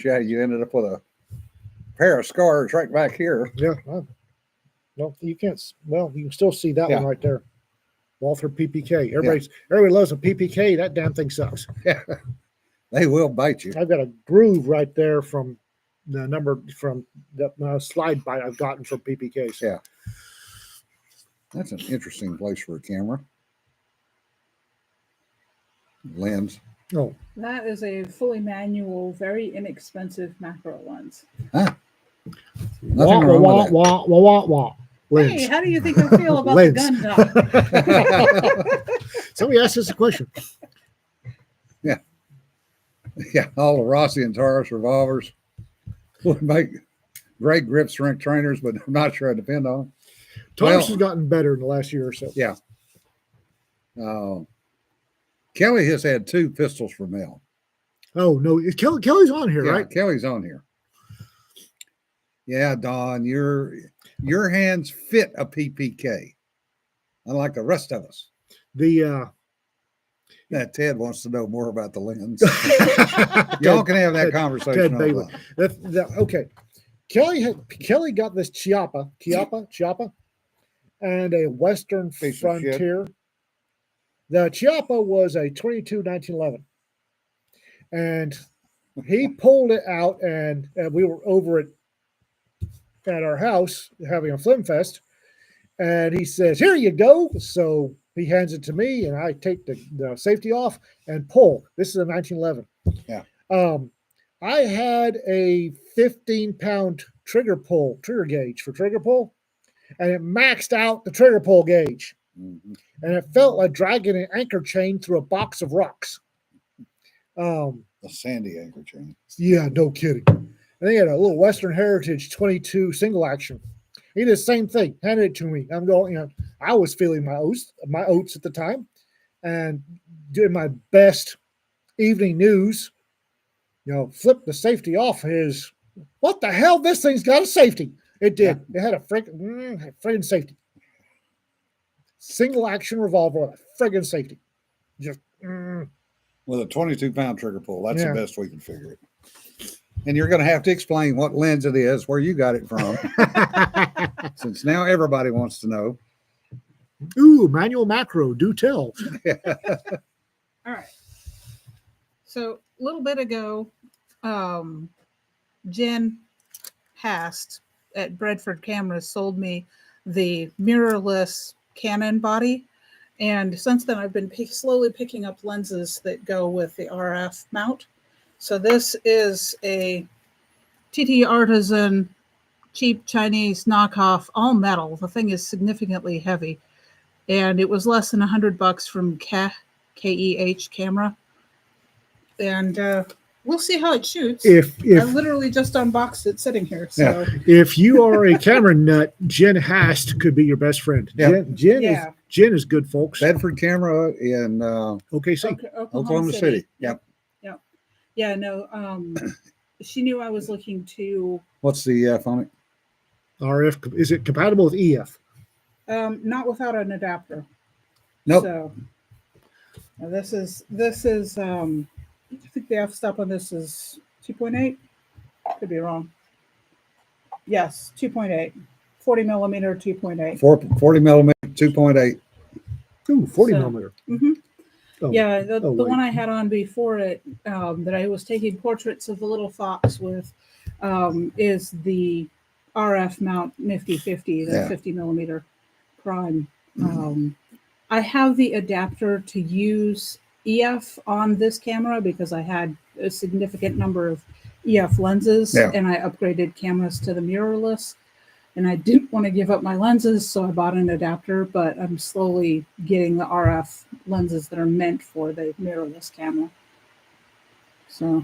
Yeah, you ended up with a pair of scars right back here. Yeah. No, you can't. Well, you can still see that one right there. Walther PPK. Everybody loves a PPK. That damn thing sucks. Yeah. They will bite you. I've got a groove right there from the number from the slide bite I've gotten from PPKs. Yeah. That's an interesting place for a camera. Lens. Oh, That is a fully manual, very inexpensive macro lens. Nothing wrong with that. Lens. Hey, how do you think I feel about the gun talk? Somebody asked us a question. Yeah, all the Rossi and Taurus revolvers would make great grip strength trainers, but I'm not sure I depend on them. Taurus has gotten better in the last year or so. Yeah. Kelly has had 2 pistols from Mel. Oh no, Kelly's on here, Yeah, right? Kelly's on here. Yeah, Don, your hands fit a PPK, unlike the rest of us. Ted wants to know more about the lens. Y'all can have that conversation. Ted Bailey. Okay. Kelly got this Chiappa, and a Western Piece of shit. Frontier. The Chiappa was a 22 1911, and he pulled it out, and we were over at our house having a flim fest, and he says, "Here you go." So he hands it to me, and I take the safety off and pull. This is a 1911. Yeah. I had a 15-pound trigger gauge for trigger pull, and it maxed out the trigger pull gauge. Mm-hmm. And it felt like dragging an anchor chain through a box of rocks. A sandy anchor chain. Yeah, no kidding. And they had a little Western Heritage 22 single action. He did the same thing, handed it to me. I'm going, I was feeling my oats at the time and doing my best evening news. Flip the safety off his, what the hell? This thing's got a safety. It did. Yeah. It had a friggin' safety. Single action revolver with a friggin' safety. Just with a 22-pound trigger pull. That's the best we can figure it. And you're going to have to explain what lens it is, where you got it from, since now everybody wants to know. Ooh, manual macro, do tell. All right. So a little bit ago, Jen Hast at Bradford Cameras sold me the mirrorless Canon body. And since then, I've been slowly picking up lenses that go with the RF mount. So this is a TT Artisan, cheap Chinese knockoff, all metal. The thing is significantly heavy. And it was less than $100 from KEH camera. And we'll see how it shoots. I literally just unboxed it sitting here. So if you are a camera nut, Jen Hast could be your best friend. Yeah. Jen is good, folks. Bedford Camera in OKC. Oklahoma City. Yep. Yeah, no. She knew I was looking to. What's the EF on it? RF. Is it compatible with EF? Not without an adapter. Nope. So Now this is I think the f-stop on this is 2.8. Could be wrong. Yes, 2.8. 40 millimeter 2.8. 40 millimeter, 2.8. Ooh, 40 So- millimeter. Mm-hmm. Oh, Yeah, the wait. one I had on before it, that I was taking portraits of the little fox with, is the RF mount Nifty 50, the Yeah. 50 millimeter prime. I have the adapter to use EF on this camera because I had a significant number of EF lenses, Yeah. and I upgraded cameras to the mirrorless. And I didn't want to give up my lenses, so I bought an adapter, but I'm slowly getting the RF lenses that are meant for the mirrorless camera. So,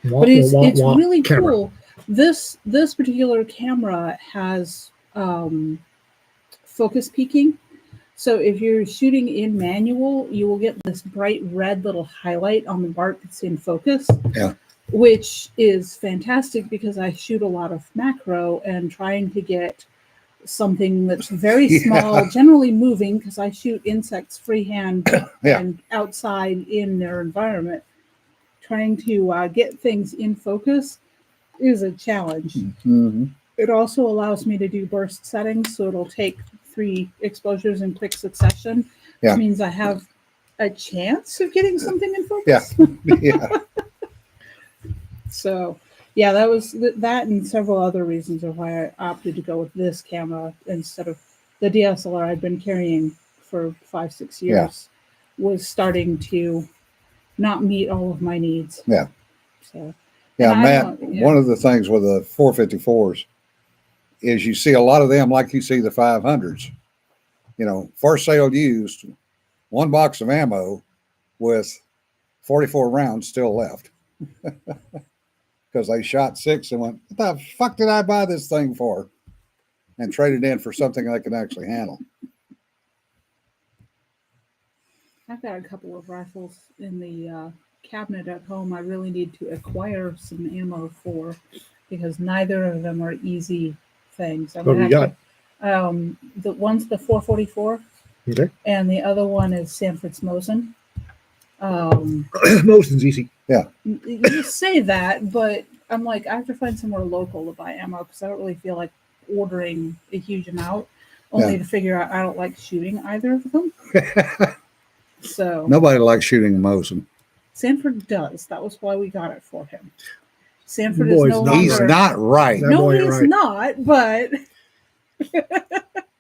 but it's really camera. cool. This particular camera has focus peaking. So if you're shooting in manual, you will get this bright red little highlight on the part that's in focus. Yeah. Which is fantastic because I shoot a lot of macro and trying to get something that's very Yeah. small, generally moving, because I shoot insects freehand Yeah. and outside in their environment. Trying to get things in focus is a challenge. Mm-hmm. It also allows me to do burst settings, so it'll take 3 exposures in quick succession, which Yeah. means I have a chance of getting something in focus. Yeah. So, yeah, that was that, and several other reasons of why I opted to go with this camera instead of the DSLR I'd been carrying for 5-6 years. Was starting to not meet all of my needs. Yeah. So, Yeah, and I Matt, don't- yeah. one of the things with the 454s is you see a lot of them like you see the 500s. You know, for sale used, one box of ammo with 44 rounds still left. Because they shot 6 and went, what the fuck did I buy this thing for? And traded in for something I can actually handle. I've got a couple of rifles in the cabinet at home. I really need to acquire some ammo for because neither of them are easy things. What do you got? The one's the 444, Okay. and the other one is Sanford's Mosin. Mosin's easy. You say that, but I'm like, I have to find somewhere local to buy ammo because I don't really feel like ordering a huge amount, only Yeah. to figure out I don't like shooting either of them. So Nobody likes shooting a Mosin. Sanford does. That was why we got it for him. Sanford Boy's is no not longer. He's not right. That No, boy he's right. not. But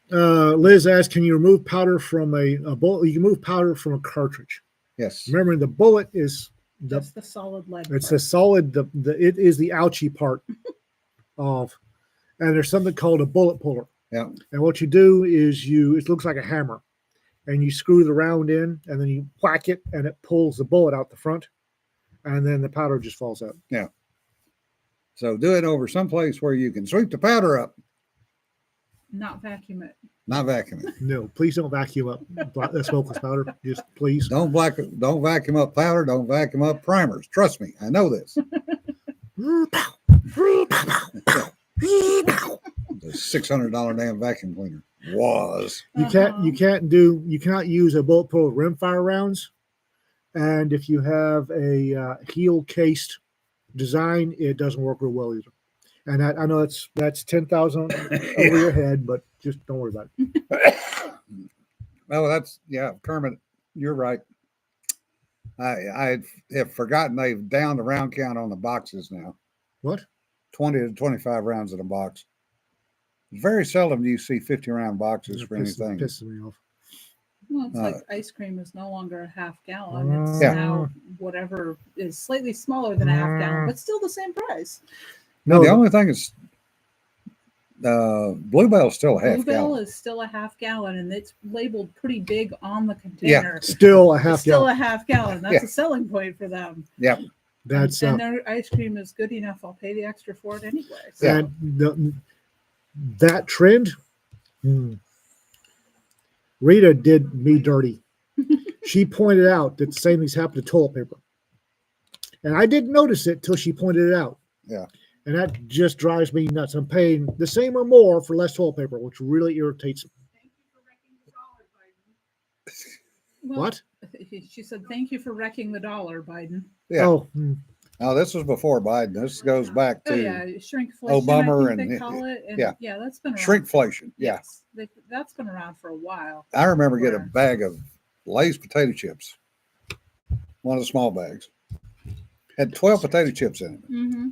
Liz asked, "Can you remove powder from a bullet? You can remove powder from a cartridge. Yes. Remember, the bullet is that's the solid lead. it's part. the solid. It is the ouchy part of, and there's something called a bullet puller. Yeah. And what you do is it looks like a hammer, and you screw the round in, and then you whack it, and it pulls the bullet out the front, and then the powder just falls out. So do it over someplace where you can sweep the powder up, Not vacuum it. not vacuum it. No, please don't vacuum up smokeless powder. Just please. Don't vacuum up powder. Don't vacuum up primers. Trust me, I know this. The $600 damn vacuum cleaner was. You cannot use a bullet puller with rimfire rounds, and if you have a heel cased design, it doesn't work real well either. And I know that's 10,000 over your head, but just don't worry about it. Oh, Kermit, you're right. I have forgotten they've down the round count on the boxes now. What? 20 to 25 rounds in a box. Very seldom do you see 50 round boxes for anything. Pisses me off. Well, it's like ice cream is no longer a half gallon. It's Yeah. now whatever is slightly smaller than a half gallon, but still the same price. No, the only thing is Bluebell's still a half Bluebell gallon. is still a half gallon, and it's labeled pretty big on the container. Still a half It's still gallon. a half gallon. That's a selling point for them. Yep. That's and their ice cream is good enough. I'll pay the extra for it anyway. So. and that trend. Rita did me dirty. She pointed out that the same thing's happened to toilet paper, and I didn't notice it till she pointed it out. Yeah. And that just drives me nuts. I'm paying the same or more for less toilet paper, which really irritates me. Well, What? She said, "Thank you for wrecking the dollar, Biden." Yeah. Oh, Now this was before Biden. This goes back Oh to yeah, shrinkflation. Obama I think they and- call it. And yeah. yeah, that's been around. shrinkflation. Yeah. Yes, that's been around for a while. I remember getting a Where- bag of Lay's potato chips, one of the small bags. Had 12 potato chips in it. Mm-hmm.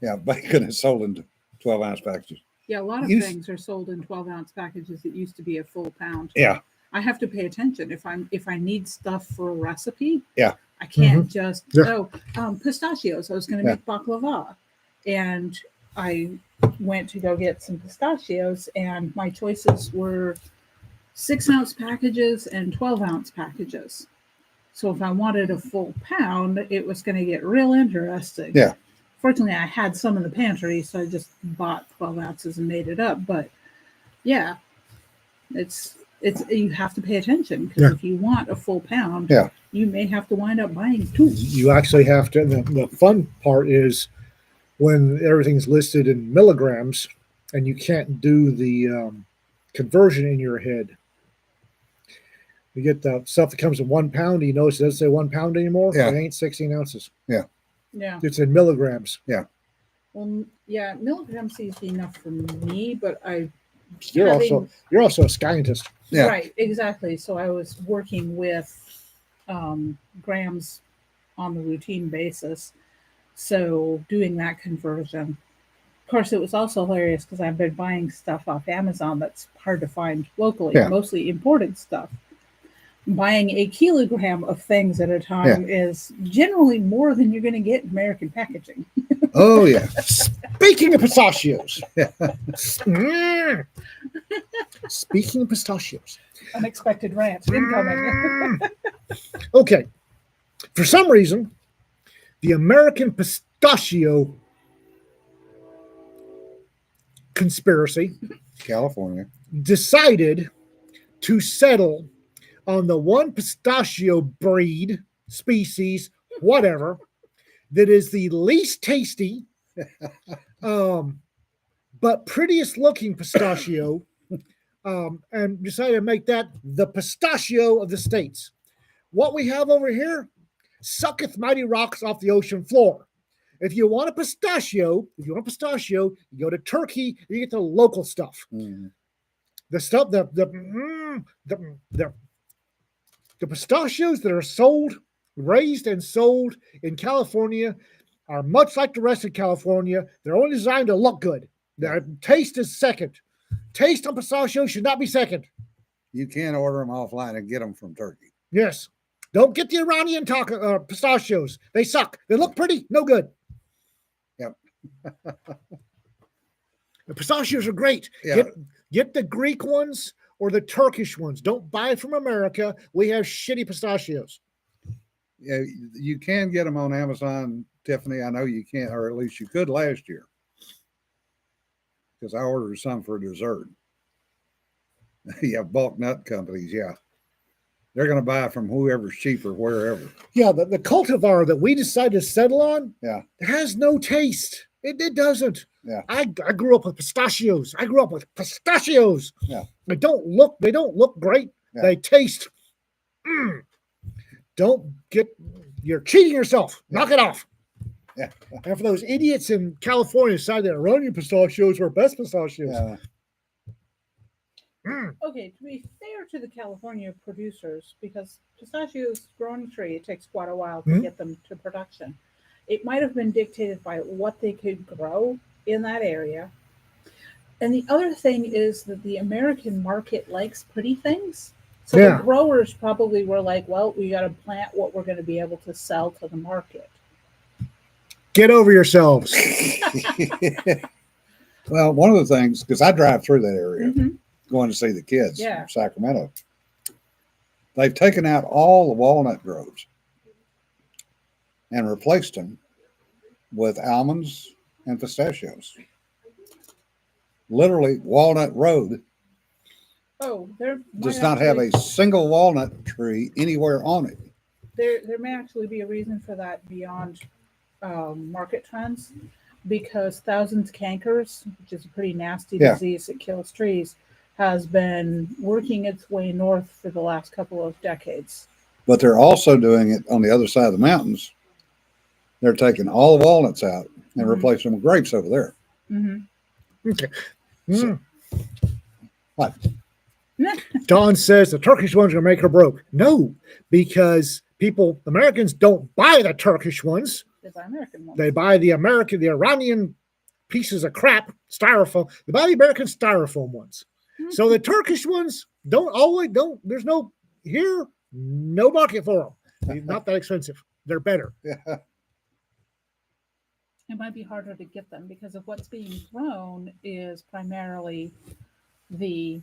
Yeah, bacon is sold in 12-ounce packages. Yeah, a lot of You- things are sold in 12-ounce packages that used to be a full pound. Yeah. I have to pay attention if I need stuff for a recipe. Yeah. I can't just Yeah. pistachios. I was going to make baklava, and I went to go get some pistachios, and my choices were 6-ounce packages and 12-ounce packages. So if I wanted a full pound, it was going to get real interesting. Yeah. Fortunately, I had some in the pantry, so I just bought 12 ounces and made it up. But yeah, it's you have to pay attention because Yeah. if you want a full pound, Yeah. you may have to wind up buying two. you actually have to. The fun part is when everything's listed in milligrams, and you can't do the conversion in your head. You get the stuff that comes in 1 pound. You notice it doesn't say 1 pound anymore. Yeah. It ain't 16 ounces. Yeah. It's in milligrams. Well, yeah, milligrams seems to be enough for me, but You're having- also a scientist. Yeah. Right, exactly. So I was working with grams on the routine basis. So doing that conversion. Of course, it was also hilarious because I've been buying stuff off Amazon that's hard to find locally, Yeah. mostly imported stuff. Buying a kilogram of things at a time is generally more than you're going to get in American packaging. Oh, yeah. Speaking of pistachios. Mm. Speaking of pistachios. Unexpected rant incoming. Okay. For some reason, the American pistachio conspiracy California. decided to settle on the one pistachio breed, species, whatever, that is the least tasty, but prettiest looking pistachio, and decided to make that the pistachio of the states. What we have over here sucketh mighty rocks off the ocean floor. If you want a pistachio, you go to Turkey, you get the local stuff. Mhm. The stuff, the pistachios that are sold, raised and sold in California are much like the rest of California. They're only designed to look good. Their taste is second. Taste on pistachios should not be second. You can order them offline and get them from Turkey. Yes. Don't get the Iranian pistachios. They suck. They look pretty, no good. Yep. The pistachios are great. Yeah. Get the Greek ones or the Turkish ones. Don't buy from America. We have shitty pistachios. Yeah, you can get them on Amazon, Tiffany. I know you can't, or at least you could last year. Because I ordered some for dessert. Yeah, bulk nut companies, yeah. They're going to buy from whoever's cheaper, wherever. Yeah, the cultivar that we decided to settle on, Yeah. it has no taste. It doesn't. Yeah. I grew up with pistachios. Yeah. They don't look great. Yeah. They taste. You're cheating yourself. Yeah. Knock it off. Yeah. And for those idiots in California decided that Iranian pistachios were best pistachios. Yeah. Okay, to be fair to the California producers, because pistachios grow on a tree, it takes quite a while to get them to production. It might have been dictated by what they could grow in that area. And the other thing is that the American market likes pretty things. So Yeah. the growers probably were like, well, we got to plant what we're going to be able to sell to the market. Get over yourselves. Well, one of the things, because I drive through that area Mhm. going to see the kids Yeah. from Sacramento, they've taken out all the walnut groves and replaced them with almonds and pistachios. Literally, Walnut Road Oh, there does might not have actually- a single walnut tree anywhere on it. There may actually be a reason for that beyond market trends. because thousands cankers, which is a pretty nasty Yeah. disease that kills trees, has been working its way north for the last couple of decades. But they're also doing it on the other side of the mountains. They're taking all the walnuts out and Mhm. replacing them with grapes over there. Mm-hmm. Okay. So- What? Don says the Turkish ones are gonna make her broke. No, because Americans don't buy the Turkish ones. They buy American ones. They buy the Iranian pieces of crap, styrofoam. They buy the American styrofoam ones. So the Turkish ones there's no market for them. They're not that expensive. They're better. Yeah. It might be harder to get them because of what's being grown is primarily the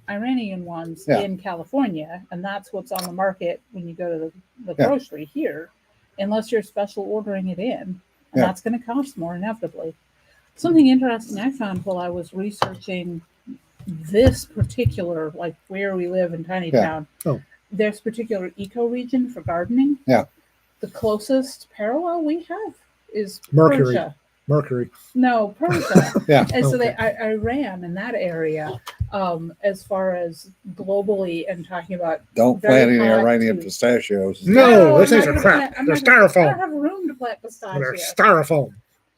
Iranian ones Yeah. in California, and that's what's on the market when you go to the Yeah. grocery here, unless you're special ordering it in, and Yeah. that's going to cost more inevitably. Something interesting I found while I was researching this particular, like where we live in Tiny Yeah. Town, Oh. this particular eco-region for gardening, Yeah. the closest parallel we have is Mercury. Persia. Mercury. No, Persia. Yeah. And so Okay. Iran in that area, as far as globally and talking about. Don't Very plant any hot Iranian to- pistachios. No, I'm those things not are gonna crap. plant- I'm They're not gonna- I don't styrofoam. have room to plant pistachios. They're styrofoam.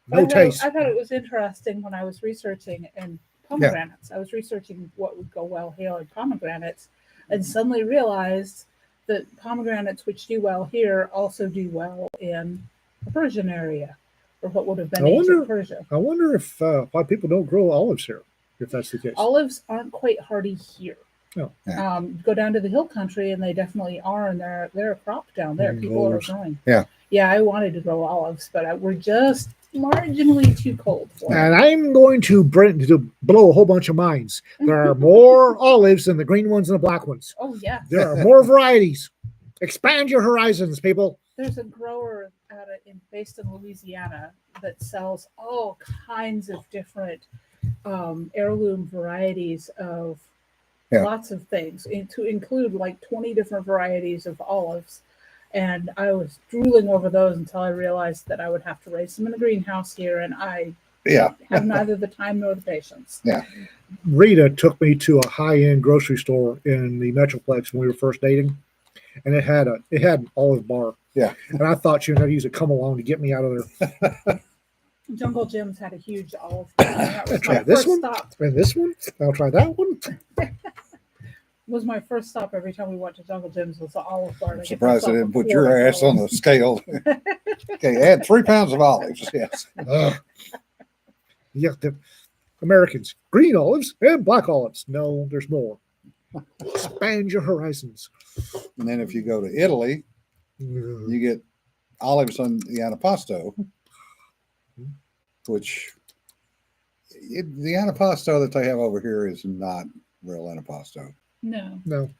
No But taste. I thought it was interesting when I was researching and pomegranates. I was researching what would go well here in pomegranates, and suddenly realized that pomegranates, which do well here, also do well in the Persian area, or what would have been I ancient wonder- Persia. I wonder if why people don't grow olives here, if that's the case. Olives aren't quite hardy here. Oh. Yeah. Go down to the hill country, and they definitely are, and they're a crop down there. People Olives. are growing. Yeah. Yeah, I wanted to grow olives, but we're just marginally too cold for And it. I'm going to blow a whole bunch of minds. There are more olives than the green ones and the black ones. Oh yeah, There are more varieties. Expand your horizons, people. there's a grower based in Louisiana that sells all kinds of different heirloom varieties of Yeah. lots of things, to include like 20 different varieties of olives. And I was drooling over those until I realized that I would have to raise them in a greenhouse here, and I Yeah. have neither the time nor the patience. Rita took me to a high-end grocery store in the Metroplex when we were first dating, and it had an olive bar. Yeah. And I thought she was going to use a come along to get me out of there. Jungle Jim's had a huge olive farm. That was Try my this first one? stop. And this one, I'll try that one. Was my first stop every time we went to Jungle Jim's was the olive bar. I'm surprised they didn't put your ass on the scale. Okay, add 3 pounds of olives. Yes. Ugh. Yeah, the Americans, green olives and black olives. No, there's more. Expand your horizons. And then if you go to Italy, you get olives on the antipasto, which the antipasto that they have over here is not real antipasto. No. No.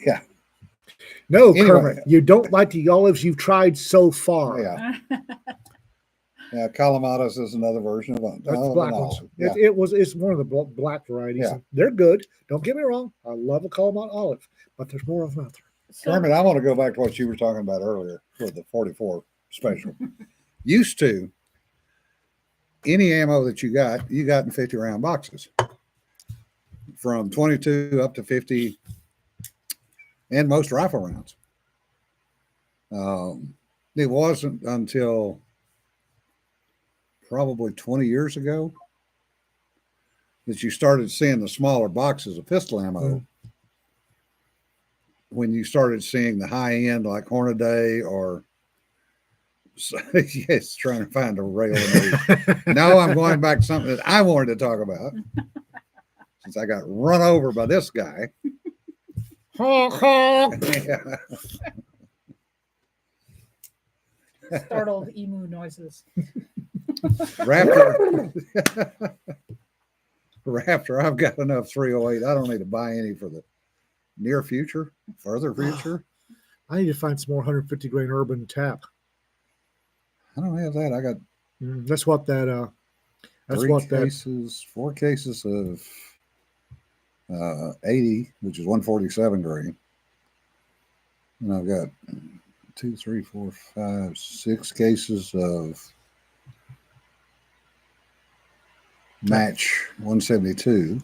Yeah. No, Anyway. Kermit, you don't like the olives you've tried so far. Yeah. Yeah. Calamatas is another version of That's the an black ones. olive. Yeah. It's one of the black varieties. Yeah. They're good. Don't get me wrong. I love a Kalamata olive, but there's more of them out there. So, Kermit, I want to go back to what you were talking about earlier for the 44 special. Used to, any ammo that you got in 50 round boxes from 22 up to 50 and most rifle rounds. It wasn't until probably 20 years ago that you started seeing the smaller boxes of pistol ammo. Mhm. When you started seeing the high end like Hornaday or yes, trying to find a rail. No, I'm going back to something that I wanted to talk about since I got run over by this guy. Honk, honk. Yeah. startled emu noises. Raptor, I've got enough 308. I don't need to buy any for the near future, further future. I need to find some more 150 grain urban tap. I don't have that. I got That's what that. That's what that. 4 cases of 80, which is 147 grain. And I've got 2, 3, 4, 5, 6 cases of match 172,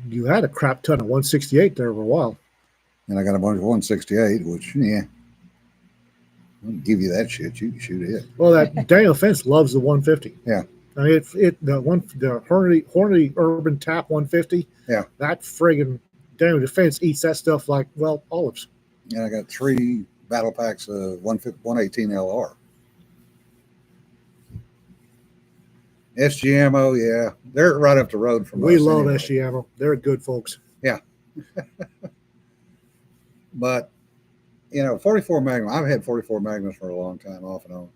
You had a crap ton of 168 there for a while. and I got a bunch of 168, which I'll give you that shit. You can shoot it. Well, that Daniel Fence loves the 150. Yeah. I mean, the Hornady Urban Tap 150. Yeah. That friggin' Daniel Defense eats that stuff like, well, olives. And I got 3 battle packs of 118 LR. SGMO, yeah, they're right up the road from We us love anyway. SG Ammo. They're good folks. But 44 Magnum. I've had 44 Magnums for a long time, off and on.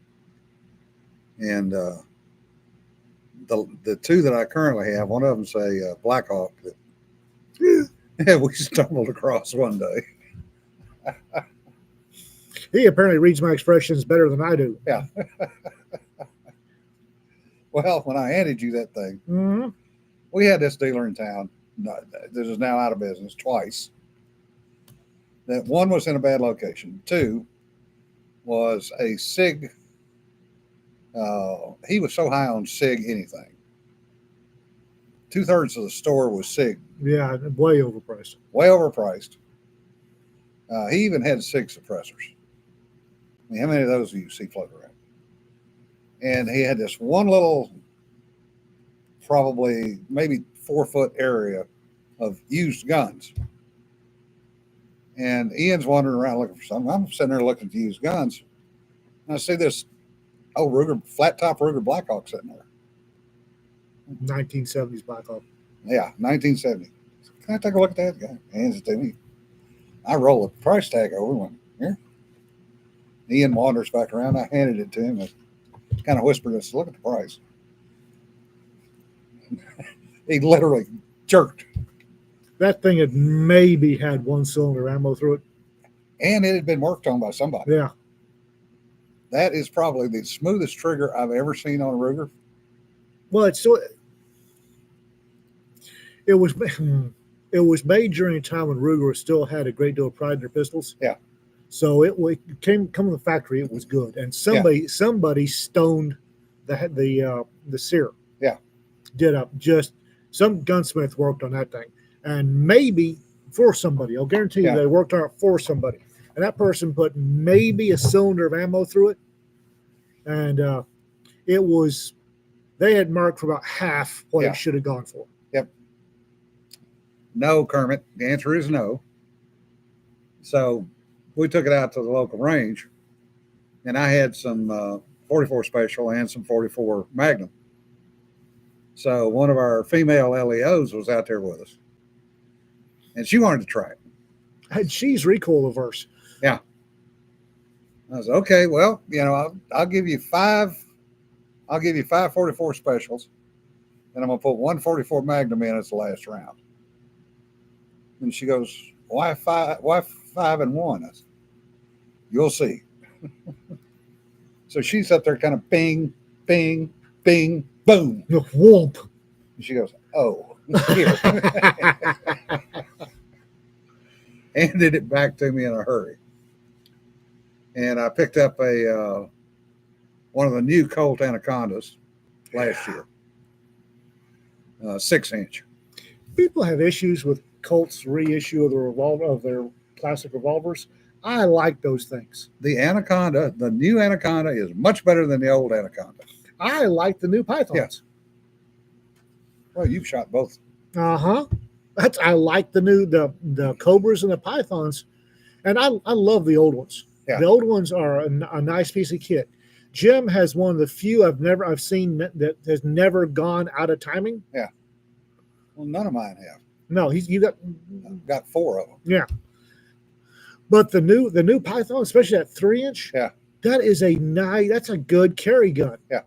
And the 2 that I currently have, one of them's a Blackhawk that we stumbled across one day. He apparently reads my expressions better than I do. Yeah. Well, when I handed you that thing, Mm-hmm. we had this dealer in town. This is now out of business twice. That one was in a bad location. 2 was a SIG. He was so high on SIG anything. 2/3 of the store was SIG, Yeah, way overpriced. way overpriced. He even had 6 suppressors. I mean, how many of those do you see floating around? And he had this one little, probably maybe 4-foot area of used guns. And Ian's wandering around looking for something. I'm sitting there looking for used guns. And I see this old Ruger, flat top Ruger Blackhawk sitting there. 1970s Blackhawk. Yeah, 1970. Can I take a look at that? Guy hands it to me. I roll the price tag over and went, here. Ian wanders back around. I handed it to him and kind of whispered, I said, look at the price. He literally jerked. That thing had maybe had 1-cylinder ammo through it. And it had been worked on by somebody. Yeah. That is probably the smoothest trigger I've ever seen on a Ruger. Well, it was made during a time when Ruger still had a great deal of pride in their pistols. Yeah. So it come from the factory. It was good, and somebody stoned the sear. Yeah. Did up just some gunsmith worked on that thing, and maybe for somebody. I'll guarantee you Yeah. they worked on it for somebody, and that person put maybe a cylinder of ammo through it, and it was. They had marked for about half what Yeah. it should have gone for. No, Kermit. The answer is no. So we took it out to the local range, and I had some 44 Special and some 44 Magnum. So one of our female LEOs was out there with us, and she wanted to try it. And she's recoil averse. I was okay. Well, I'll give you 5. I'll give you 5 44 Specials, and I'm gonna put 1 44 Magnum in as the last round. And she goes, "Why 5? Why 5 and 1?" I said, "You'll see." So she's up there, kind of bing, bing, bing, boom. Whoomp. And she goes, "Oh, here." Handed it back to me in a hurry. And I picked up one of the new Colt Anacondas last year, 6-inch. People have issues with Colt's reissue of the revolver of their classic revolvers. I like those things. The Anaconda, the new Anaconda, is much better than the old Anaconda. I like the new Pythons. Well, you've shot both. Uh-huh. I like the Cobras and the Pythons, and I love the old ones. Yeah. The old ones are a nice piece of kit. Jim has one of the few I've seen that has never gone out of timing. Well, none of mine have. No, I've Got 4 of them. yeah. But the new Python, especially that 3-inch, Yeah. that is that's a good carry gun. Yeah.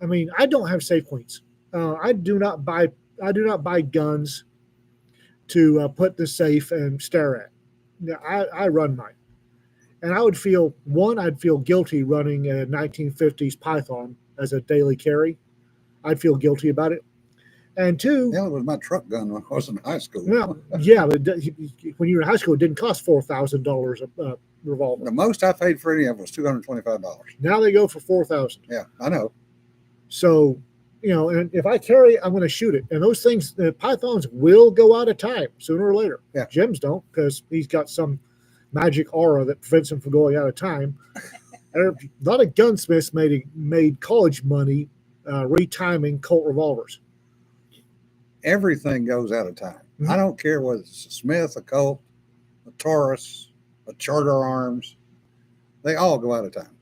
I mean, I don't have safe points. I do not buy guns to put the safe and stare at. Now, I run mine, and I'd feel guilty running a 1950s Python as a daily carry. I'd feel guilty about it. And 2, Hell, it was my truck gun when I was in high school. well, yeah, but when you were in high school, it didn't cost $4,000 revolver. The most I paid for any of them was $225. Now they go for 4,000. Yeah, I know. So, and if I carry, I'm going to shoot it. And those things, the pythons will go out of time sooner or later. Yeah. Jim's don't, because he's got some magic aura that prevents him from going out of time. A lot of gunsmiths made college money retiming Colt revolvers. Everything goes out of time. Mhm. I don't care whether it's a Smith, a Colt, a Taurus, a Charter Arms. They all go out of time.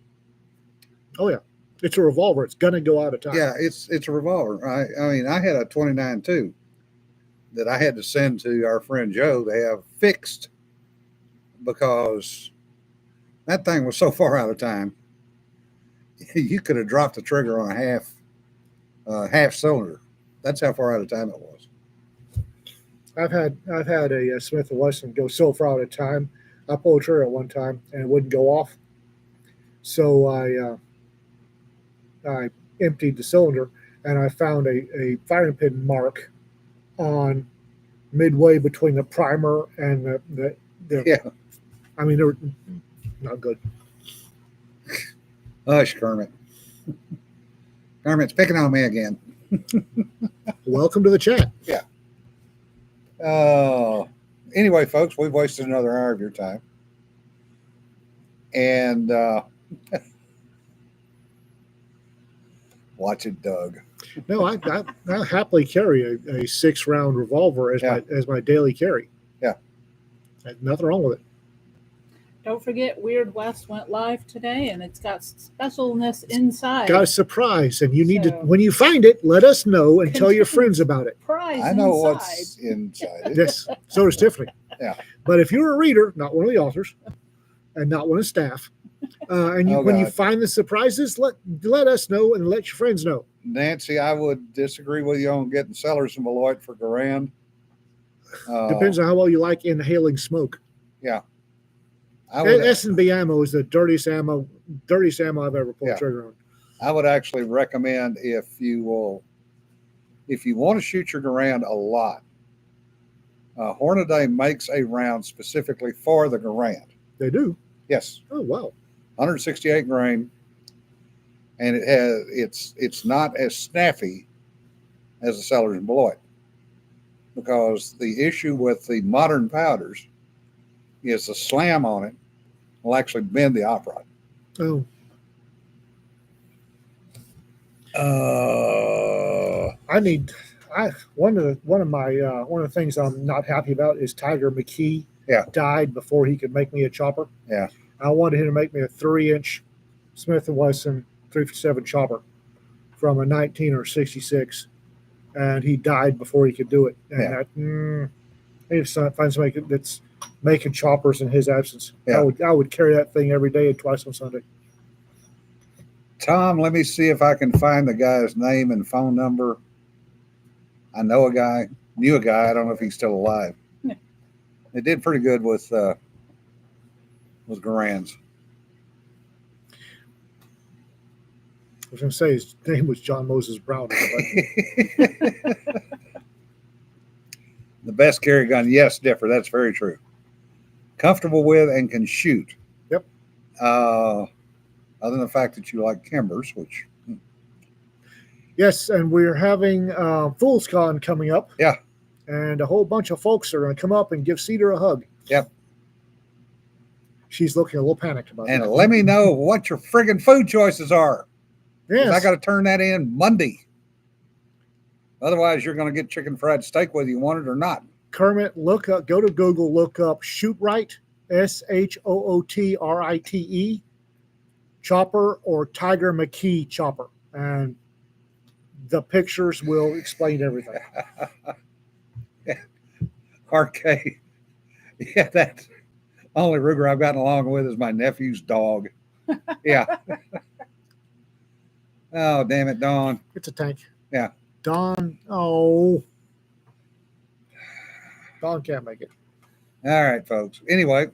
Oh yeah, it's a revolver. It's gonna go out of time. Yeah, it's a revolver. I mean, I had a 29-2 that I had to send to our friend Joe to have fixed because that thing was so far out of time. You could have dropped the trigger on a half cylinder. That's how far out of time it was. I've had a Smith & Wesson go so far out of time. I pulled a trigger at one time and it wouldn't go off. So I emptied the cylinder and I found a firing pin mark on midway between the primer and the Yeah. I mean, they were not good. Hush, Kermit. Kermit's picking on me again. Welcome to the chat. Anyway, folks, we've wasted another hour of your time. And watch it, Doug. No, I happily carry a 6-round revolver as my daily carry. Yeah. There's nothing wrong with it. Don't forget, Weird West went live today, and it's got specialness inside. Got a surprise, and you need to, So- when you find it, let us know and tell your friends about it. Prize I know inside. what's inside it. Yes, so does Tiffany. Yeah. But if you're a reader, not one of the authors, and not one of staff, and Oh, when you God. find the surprises, let us know and let your friends know. Nancy, I would disagree with you on getting Sellers and Beloit for Garand. Depends on how well you like inhaling smoke. I would, S&B ammo is the dirtiest ammo I've ever pulled Yeah. trigger on. I would actually recommend if you want to shoot your Garand a lot, Hornaday makes a round specifically for the Garand. They do. Yes, Oh wow. 168 grain, and it's not as snappy as the Sellers and Beloit, because the issue with the modern powders is the slam on it will actually bend the op rod. Oh, one of the things I'm not happy about is Tiger McKee. Yeah. Died before he could make me a chopper. Yeah. I wanted him to make me a 3-inch Smith & Wesson 357 chopper from a 19 or 66, and he died before he could do it. And Yeah. I need to find somebody that's making choppers in his absence. Yeah. I would carry that thing every day and twice on Sunday. Tom, let me see if I can find the guy's name and phone number. I know a guy, knew a guy. I don't know if he's still alive. Yeah. They did pretty good with Garands. I was going to say his name was John Moses Brown. But The best carry gun, yes, Differ. That's very true. Comfortable with and can shoot. Yep. Other than the fact that you like Kimbers, which yes, and we're having Fool's Con coming up. Yeah. And a whole bunch of folks are going to come up and give Cedar a hug. Yep. She's looking a little panicked about and that. let me know what your friggin' food choices are. 'Cause Yes. I got to turn that in Monday. Otherwise, you're going to get chicken fried steak whether you want it or not. Kermit, go to Google, look up Shoot Right, SHOOTRITE chopper or Tiger McKee chopper. And the pictures will explain everything. RK. Yeah, that's only Ruger I've gotten along with is my nephew's dog. Yeah. Oh, damn it, Dawn. It's a tank. Yeah. Don can't make it. All right, folks. Anyway,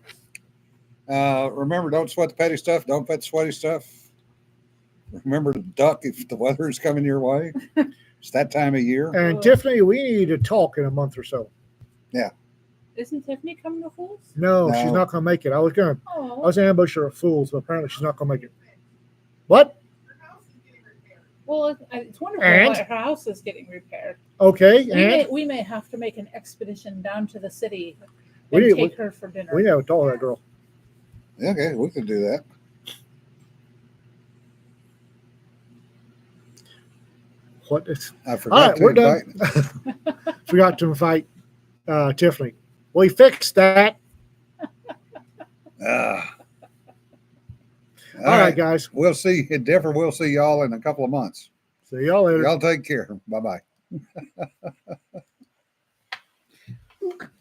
remember, don't sweat the petty stuff. Don't pet the sweaty stuff. Remember to duck if the weather is coming your way. It's that time of year. And Tiffany, we need to talk in a month or so. Yeah. Isn't Tiffany coming to Fools? No, she's No. not going to make it. I was going Oh, to ambush her at Fools, but apparently she's not going to make it. What? well, it's wonderful And? that her house is getting repaired. Okay, We may have to make an expedition down to the city We and need- take her for dinner. we never told that girl. Okay, we could do that. What is? I All forgot right, to we're done. invite. Forgot to invite Tiffany. We fixed that. Ah. All right, guys. We'll see. We'll see y'all in a couple of months. See y'all later. Y'all take care. Bye bye.